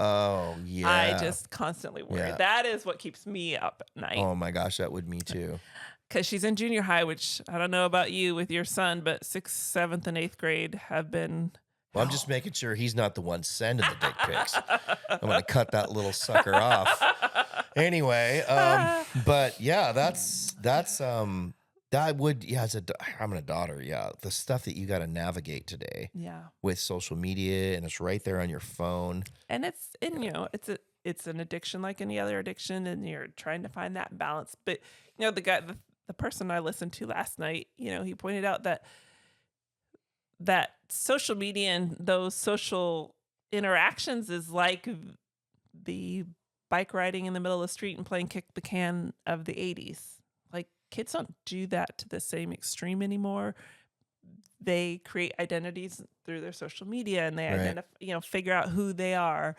Oh, yeah. I just constantly worry. Yeah. That is what keeps me up at night. Oh, my gosh, that would me too. Because she's in junior high, which I don't know about you with your son, but 6th, 7th, and 8th grade have been. Well, I'm just making sure he's not the one sending the dick pics. I'm going to cut that little sucker off. Anyway, but yeah, I'm a daughter. Yeah. The stuff that you got to navigate today with social media, and it's right there on your phone. And it's an addiction like any other addiction, and you're trying to find that balance. But, the person I listened to last night, he pointed out that social media and those social interactions is like the bike riding in the middle of the street and playing kick the can of the 80s. Like, kids don't do that to the same extreme anymore. They create identities through their social media, and they identify, figure out who they are.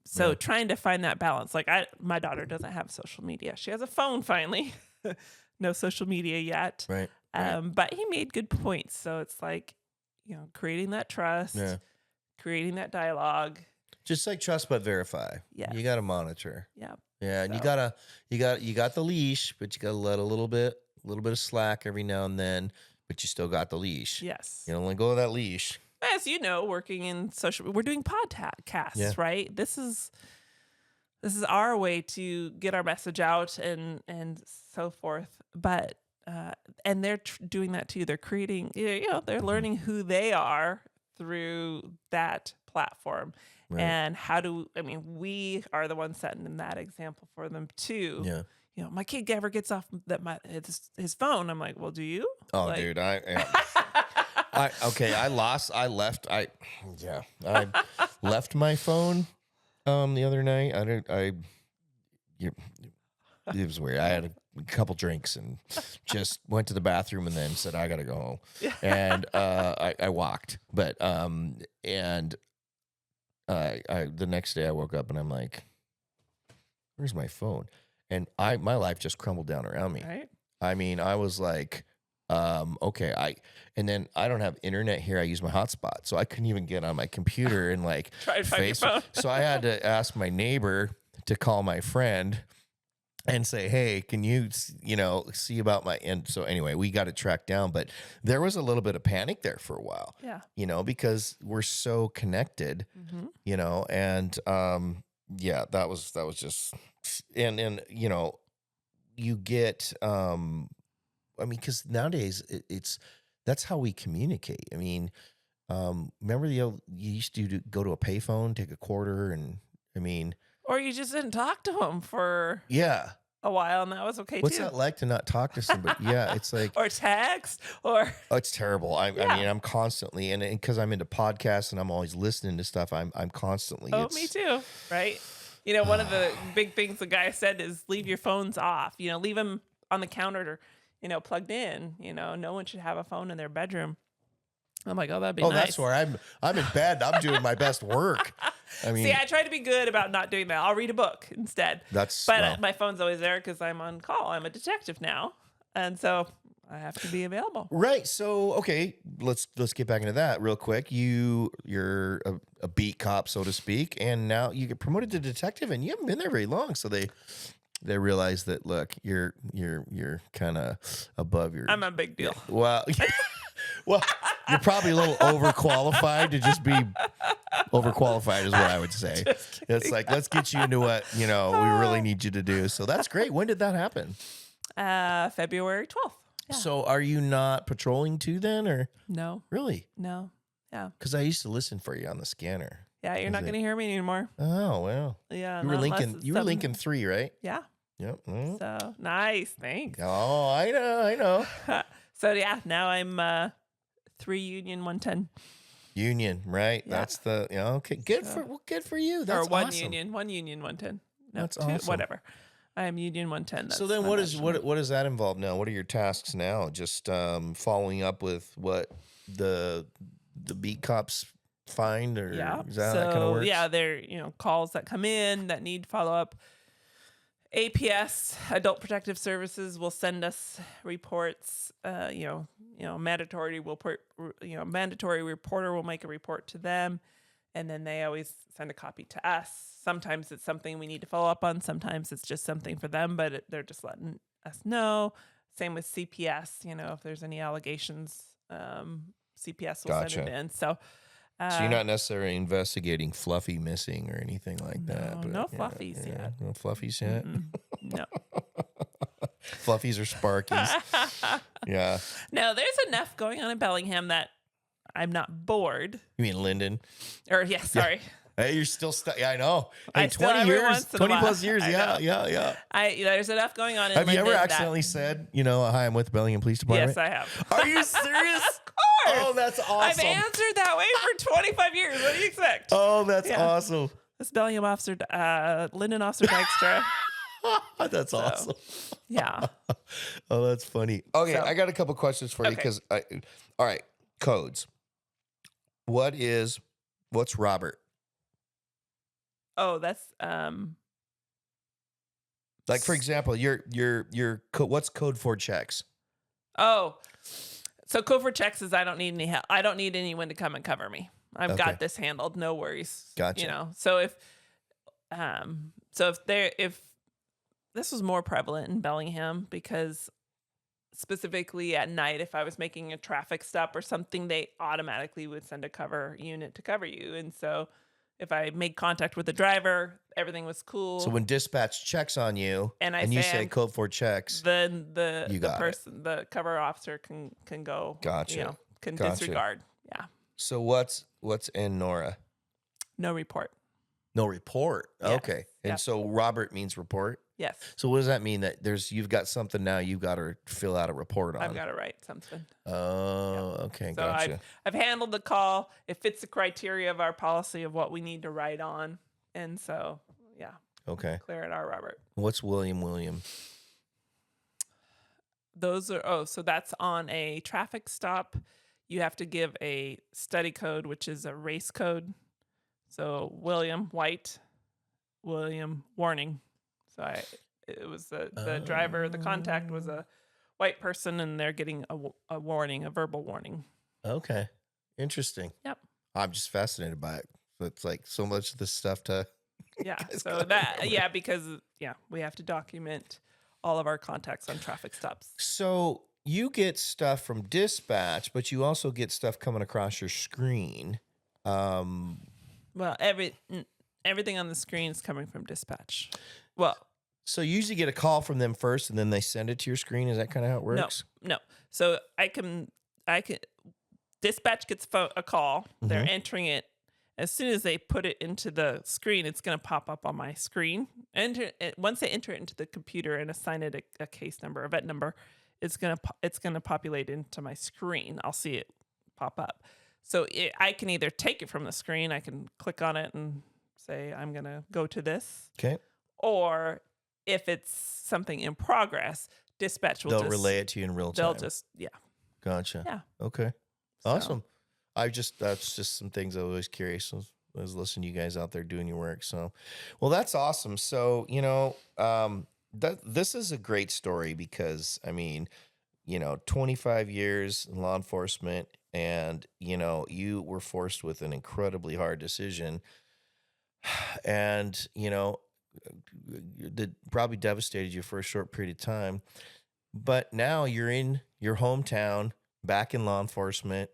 So trying to find that balance. Like, my daughter doesn't have social media. She has a phone finally. No social media yet. Right. But he made good points. So it's like, creating that trust, creating that dialogue. Just like trust but verify. Yeah. You got to monitor. Yeah. Yeah, and you got the leash, but you got to let a little bit of slack every now and then, but you still got the leash. Yes. You don't let go of that leash. As you know, working in social, we're doing podcasts, right? This is our way to get our message out and so forth. But and they're doing that too. They're creating, they're learning who they are through that platform. Right. And we are the ones setting that example for them too. Yeah. My kid never gets off his phone. I'm like, well, do you? Oh, dude, I left my phone the other night. It was weird. I had a couple drinks and just went to the bathroom and then said, I got to go home. And I walked. But the next day I woke up and I'm like, where's my phone? And my life just crumbled down around me. Right. I mean, I was like, okay, and then I don't have internet here. I use my hotspot, so I couldn't even get on my computer and like try to find your phone. So I had to ask my neighbor to call my friend and say, hey, can you see about my, and so anyway, we got it tracked down, but there was a little bit of panic there for a while, because we're so connected, and, that was just, and you get, because nowadays that's how we communicate. I mean, remember you used to go to a payphone, take a quarter, and or you just didn't talk to them for a while, and that was okay. What's too. that like to not talk to somebody? Yeah, it's like or text or. Oh, it's terrible. I mean, I'm constantly and because I'm into podcasts and I'm always listening to stuff. I'm constantly. Oh, me too. Right. One of the big things the guy said is leave your phones off. Leave them on the counter or, plugged in. No one should have a phone in their bedroom. I'm like, oh, that'd be nice. Oh, that's where I'm in bed. I'm doing my best work. See, I try to be good about not doing that. I'll read a book instead. But my phone's always there because I'm on call. I'm a detective now, and so I have to be available. Right. So, okay, let's get back into that real quick. You're a beat cop, so to speak, and now you get promoted to detective, and you haven't been there very long. So they realize that, look, you're kind of above your. I'm a big deal. Well, well, you're probably a little overqualified to just be overqualified, is what I would say. It's like, let's get you into what we really need you to do. So that's great. When did that happen? February 12th. Yeah. So are you not patrolling too then, or no? Really? No. Yeah. Because I used to listen for you on the scanner. Yeah, you're not going to hear me anymore. Oh well. Yeah. You were Lincoln 3, right? Yeah. Yep. Mm-hmm. So nice. Thanks. Oh, I know. So yeah, now I'm 3 Union 110. Union, right? Yeah. That's the okay. Good for you. That's or one awesome. Union 110. No, That's 2, awesome. whatever. I am Union 110. That's So then, my what measurement. does that involve now? What are your tasks now? Just following up with what the beat cops find, or Yeah. is that So how that kind of works? yeah, they're calls that come in that need follow up. APS, Adult Protective Services, will send us reports. Mandatory reporter will make a report to them, and then they always send a copy to us. Sometimes it's something we need to follow up on. Sometimes it's just something for them, but they're just letting us know. Same with CPS. If there's any allegations, CPS will send it in. So you're not necessarily investigating Fluffy missing or anything like that. No fluffies yet. No fluffies yet. No. Fluffies or Sparkies. Yeah. No, there's enough going on in Bellingham that I'm not bored. You mean Linden? Or sorry. Yeah. Hey, you're still stuck. Yeah, I know. Hey, I still 20 every years, once in a 20 while. plus years. I Yeah, know. yeah. There's enough going on in Have you Linden ever accidentally said, hi, I'm with the Bellingham Police Department? Yes, I have. Are you serious? Of course. Oh, that's awesome. I've answered that way for 25 years. What do you expect? Oh, that's Yeah. awesome. This Bellingham officer, Linden Officer Dykstra. That's awesome. Yeah. Oh, that's funny. Okay, I got a couple questions for you Okay. because all right, codes. What's Robert? Oh, that's Like, for example, what's code for checks? Oh, so code for checks is I don't need any help. I don't need anyone to come and cover me. I've Okay. got this handled. No worries. Gotcha. So if this was more prevalent in Bellingham, because specifically at night, if I was making a traffic stop or something, they automatically would send a cover unit to cover you. And so if I made contact with the driver, everything was cool. So when dispatch checks on you and you say code for checks, then the cover officer can go. Gotcha. Can Gotcha. disregard. Yeah. So what's in Nora? No report. No report. Yes. Okay. And Yep. so Robert means report. Yes. So what does that mean? That you've got something now you've got to fill out a report on? I've got to write something. Oh, okay. So Gotcha. I've handled the call. It fits the criteria of our policy of what we need to write on. And so, yeah. Okay. Clear it out, Robert. What's William? So that's on a traffic stop. You have to give a study code, which is a race code. So William, white, William, warning. So it was the driver, the contact was a white person, and they're getting a warning, a verbal warning. Okay. Interesting. Yep. I'm just fascinated by it. So it's like so much of this stuff to. Yeah. So because we have to document all of our contacts on traffic stops. So you get stuff from dispatch, but you also get stuff coming across your screen. Well, everything on the screen is coming from dispatch. Well, so you usually get a call from them first, and then they send it to your screen. Is that kind of how it works? No. So I can. Dispatch gets a call. They're entering it. As soon as they put it into the screen, it's going to pop up on my screen. Once they enter it into the computer and assign it a case number, a vet number, it's gonna populate into my screen. I'll see it pop up. So I can either take it from the screen. I can click on it and say I'm gonna go to this. Okay. Or if it's something in progress, dispatch will relay it to you in real time. They'll just Gotcha. Yeah. Okay. Awesome. That's just some things I was always curious. I was listening to you guys out there doing your work. So, well, that's awesome. So, this is a great story because 25 years in law enforcement, and you were forced with an incredibly hard decision, and that probably devastated you for a short period of time. But now you're in your hometown, back in law enforcement.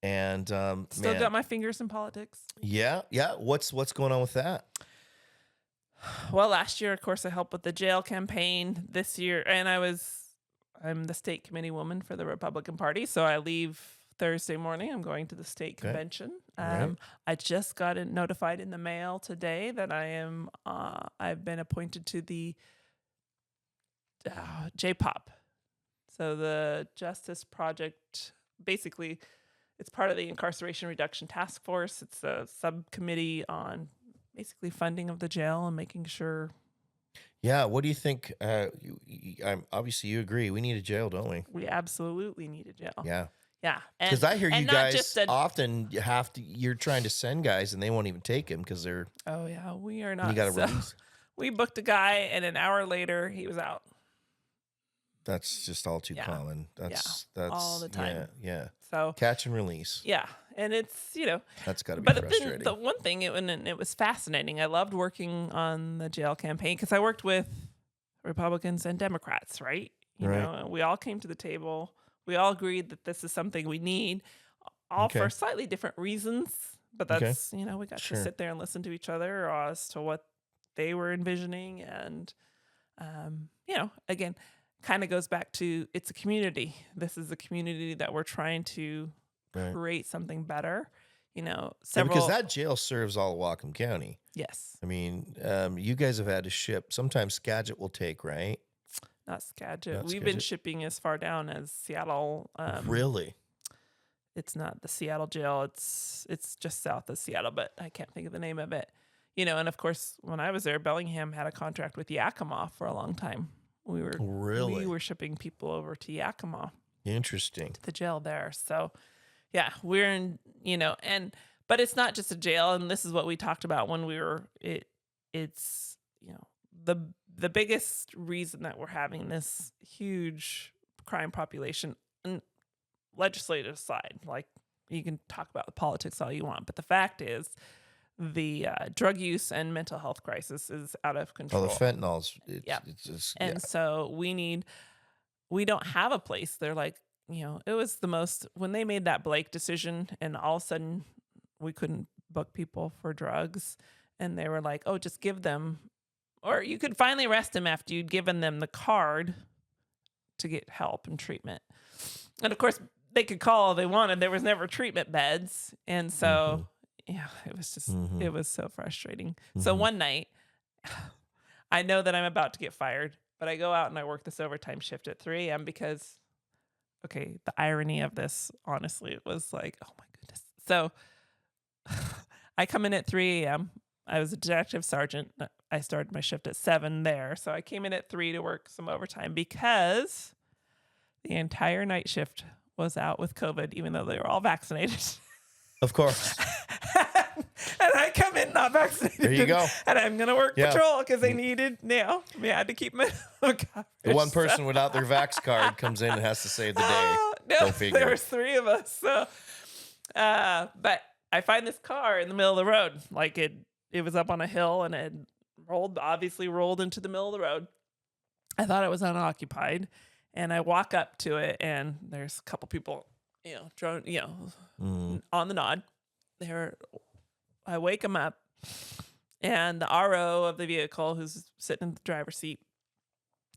And still got my fingers in politics. Yeah. What's going on with that? Well, last year, of course, I helped with the jail campaign. This year, and I'm the state committee woman for the Republican Party. So I leave Thursday morning. I'm going to the state convention. Right. I just got notified in the mail today that I've been appointed to the JPOP. So the Justice Project, basically, it's part of the Incarceration Reduction Task Force. It's a subcommittee on basically funding of the jail and making sure. Yeah. What do you think? Obviously, you agree. We need a jail, don't we? We absolutely need a jail. Yeah. Yeah. Because I hear you and not guys just a, often you're trying to send guys and they won't even take him because they're. oh, yeah, we are not. You got to so, release. we booked a guy, and an hour later, he was out. That's just all too Yeah. common. That's all the time. Yeah. So, Catch and release. yeah. And it's, That's got to be but frustrating. then the one thing, and it was fascinating. I loved working on the jail campaign because I worked with Republicans and Democrats, right? And we all came to the table. We all agreed that this is something we need, all for slightly different reasons. But that's, we got to sit there and listen to each other as to what they were envisioning. And, again, kind of goes back to it's a community. This is a community that we're trying to create something better. Because that jail serves all of Whatcom County. Yes. I mean, you guys have had to ship. Sometimes Skagit will take, right? Not Skagit. We've been shipping as far down as Seattle. Really? It's not the Seattle jail. It's just south of Seattle, but I can't think of the name of it. And of course, when I was there, Bellingham had a contract with Yakima for a long time. We were shipping people over to Yakima. Interesting. To the jail there. So, yeah, we're in, but it's not just a jail. And this is what we talked about when we were, it's, the biggest reason that we're having this huge crime population, and legislative side, like you can talk about the politics all you want, but the fact is the drug use and mental health crisis is out of control. Oh, the fentanyl's. So we don't have a place. They're like, it was the most, when they made that Blake decision and all of a sudden we couldn't book people for drugs, and they were like, oh, just give them, or you could finally arrest them after you'd given them the card to get help and treatment. And of course they could call all they wanted. There was never treatment beds. And so, it was just, it was so frustrating. So one night I know that I'm about to get fired, but I go out and I work this overtime shift at 3 a.m. because, the irony of this, honestly, it was like, oh my goodness. So I come in at 3 a.m. I was a detective sergeant. I started my shift at 7 there. So I came in at 3 to work some overtime because the entire night shift was out with COVID, even though they were all vaccinated. Of course. And I come in not vaccinated. There you go. And I'm going to work patrol because they needed, we had to keep them in. The one person without their vax card comes in and has to save the day. Go figure. There was 3 of us. So, but I find this car in the middle of the road. Like it was up on a hill and it obviously rolled into the middle of the road. I thought it was unoccupied. And I walk up to it and there's a couple people, drone, on the nod. I wake them up, and the RO of the vehicle, who's sitting in the driver's seat,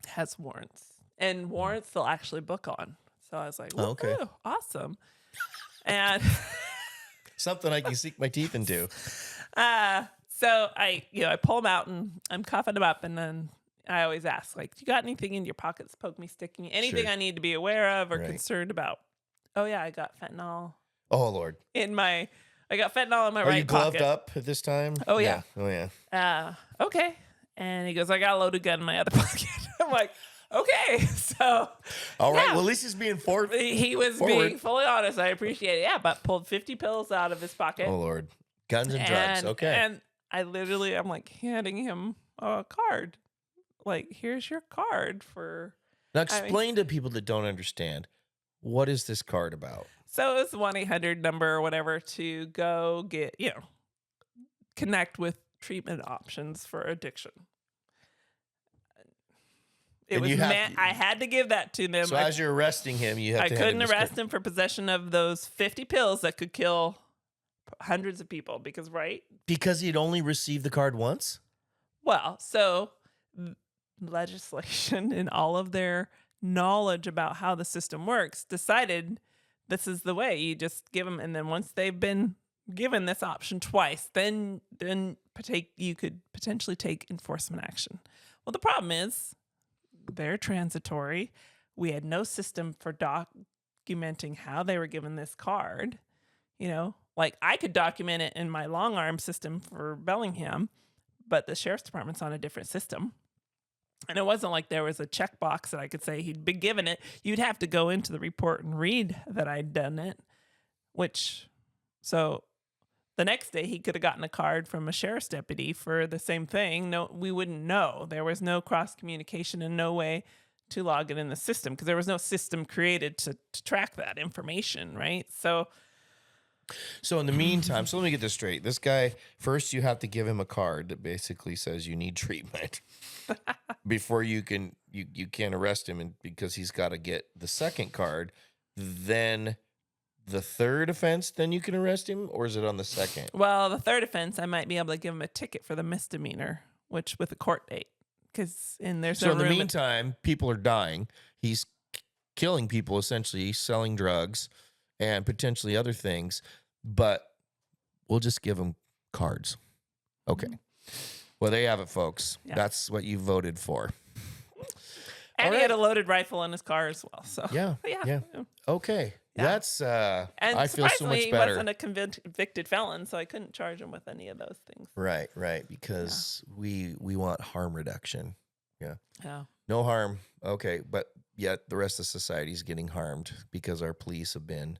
has warrants, and warrants they'll actually book on. So I was like, okay, awesome. And something I can sink my teeth into. So I pull them out and I'm cuffing them up, and then I always ask, like, you got anything in your pockets, poke me, stick me, anything I need to be aware of or concerned about? Oh yeah, I got fentanyl. Oh Lord. I got fentanyl in my right pocket. Are you gloved up at this time? Oh yeah. Oh yeah. Okay. And he goes, I got a loaded gun in my other pocket. I'm like, okay. So all right. Well, at least he's being forward. He was being fully honest. I appreciate it. Yeah, but pulled 50 pills out of his pocket. Oh Lord. Guns and drugs. Okay. And I'm like handing him a card. Like, here's your card for. Now explain to people that don't understand, what is this card about? So it's 1-800 number or whatever to go get, connect with treatment options for addiction. I had to give that to them. So as you're arresting him, I couldn't arrest him for possession of those 50 pills that could kill hundreds of people because he'd only received the card once? Well, so legislation and all of their knowledge about how the system works decided this is the way. You just give them, and then once they've been given this option twice, then you could potentially take enforcement action. Well, the problem is they're transitory. We had no system for documenting how they were given this card. Like I could document it in my long arm system for Bellingham, but the sheriff's department's on a different system. And it wasn't like there was a checkbox that I could say he'd been given it. You'd have to go into the report and read that I'd done it, so the next day he could have gotten a card from a sheriff's deputy for the same thing. No, we wouldn't know. There was no cross communication and no way to log it in the system because there was no system created to track that information, right? So in the meantime, so let me get this straight. This guy, first you have to give him a card that basically says you need treatment before you can't arrest him, and because he's got to get the second card. Then the third offense, then you can arrest him, or is it on the second? Well, the third offense, I might be able to give him a ticket for the misdemeanor, which with a court date. Because in the meantime, people are dying. He's killing people, essentially, selling drugs and potentially other things. But we'll just give him cards. Okay. Well, there you have it, folks. Yeah. That's what you voted for. And he had a loaded rifle in his car as well. So yeah. Okay. Yeah. That's and I feel so much better. He wasn't a convicted felon, so I couldn't charge him with any of those things. Right, because we want harm reduction. Yeah. No harm. Okay, but yet the rest of society is getting harmed because our police have been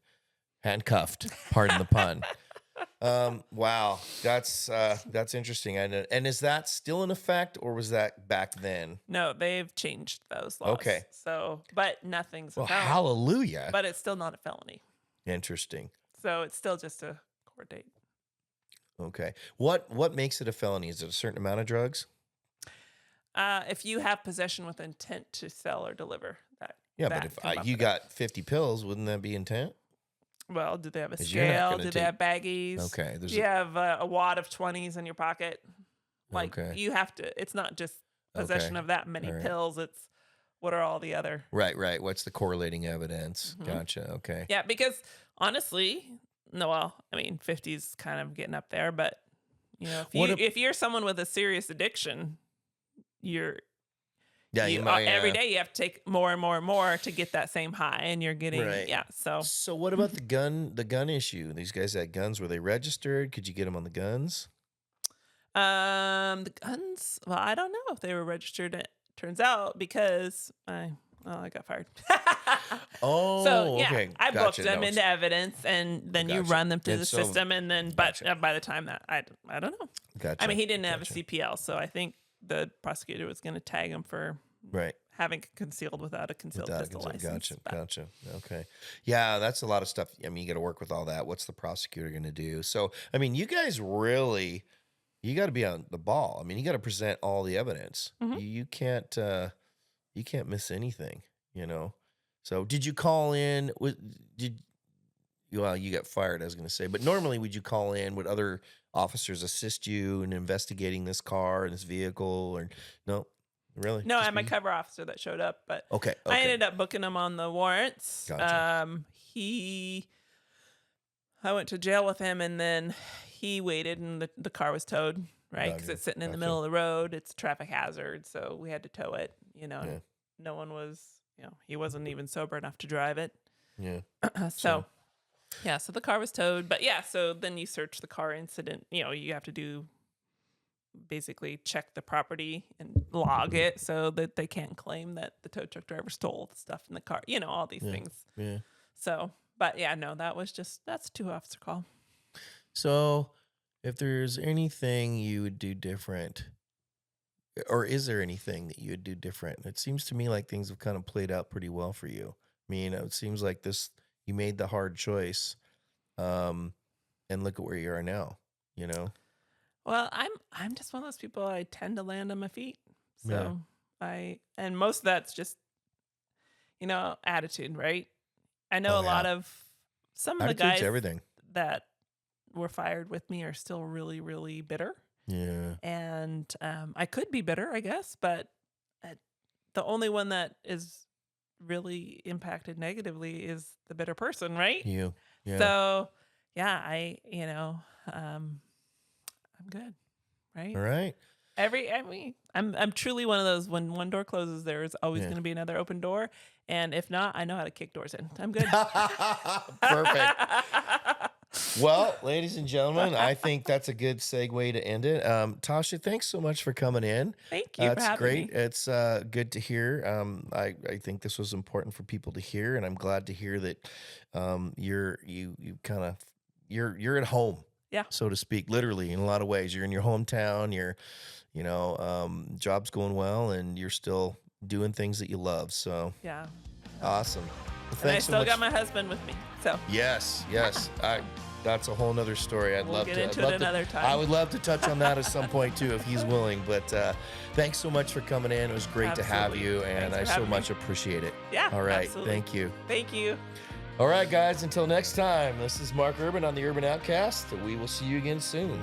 handcuffed. Pardon the pun. Wow, that's interesting. And is that still in effect, or was that back then? No, they've changed those laws. Okay. So, but nothing's a felony. Hallelujah. But it's still not a felony. Interesting. So it's still just a court date. Okay. What makes it a felony? Is it a certain amount of drugs? If you have possession with intent to sell or deliver, that. Yeah, but if you got 50 pills, wouldn't that be intent? Well, do they have a scale? Do they have baggies? Okay. Do you have a wad of 20s in your pocket? Like, you have to, it's not just possession of that many pills. It's what are all the other. Right. What's the correlating evidence? Mm-hmm. Gotcha. Okay. Yeah, because honestly, 50's kind of getting up there, but, if you're someone with a serious addiction, every day you have to take more and more and more to get that same high, and you're getting So what about the gun issue? These guys had guns. Were they registered? Could you get them on the guns? The guns. Well, I don't know if they were registered. It turns out because I got fired. Okay. I booked them into evidence, and then you run them through the system, and then by the time that I don't know. Gotcha. I mean, he didn't have a CPL, so I think the prosecutor was going to tag him for having concealed without a concealed pistol license. Gotcha. Okay. Yeah, that's a lot of stuff. I mean, you got to work with all that. What's the prosecutor going to do? So, I mean, you guys you got to be on the ball. I mean, you got to present all the evidence. Mm-hmm. You can't miss anything, So, did you call in? You got fired, I was going to say. But normally, would you call in? Would other officers assist you in investigating this car and this vehicle? Or no? Really? No, I'm a cover officer that showed up. But okay. I ended up booking him on the warrants. Gotcha. I went to jail with him, and then he waited, and the car was towed, right? Because it's sitting in the middle of the road. It's a traffic hazard, so we had to tow it. No one was, he wasn't even sober enough to drive it. Yeah. So the car was towed. But so then you search the car incident. You have to basically check the property and log it so that they can't claim that the tow truck driver stole the stuff in the car. All these things. Yeah. So, but that's a 2-officer call. So if there's anything you would do different, or is there anything that you would do different? It seems to me like things have kind of played out pretty well for you. I mean, it seems like you made the hard choice, and look at where you are now, Well, I'm just one of those people. I tend to land on my feet. So and most of that's just, attitude, right? I know a lot of some of the guys that were fired with me are still really, really bitter. Yeah. And I could be bitter, I guess, but the only one that is really impacted negatively is the bitter person, right? You. Yeah. So, I'm good, right? All right. I'm truly one of those, when one door closes, there is always Yeah. going to be another open door. And if not, I know how to kick doors in. I'm good. Perfect. Well, ladies and gentlemen, I think that's a good segue to end it. Tawsha, thanks so much for coming in. Thank you for That's having great. me. It's good to hear. I think this was important for people to hear, and I'm glad to hear that you're at home, Yeah. so to speak, literally in a lot of ways. You're in your hometown. Job's going well, and you're still doing things that you love. So Yeah. awesome. Well, And I thanks so still much. got my husband with me. So Yes. That's a whole nother story. we'll get into it another time. I would love to touch on that at some point too, if he's willing. But thanks so much for coming in. It was great to have Absolutely. you, and Thanks I for so having much me. appreciate it. Yeah. All right. Absolutely. Thank you. Thank you. All right, guys. Until next time, this is Mark Urban on the Urban Outcast. We will see you again soon.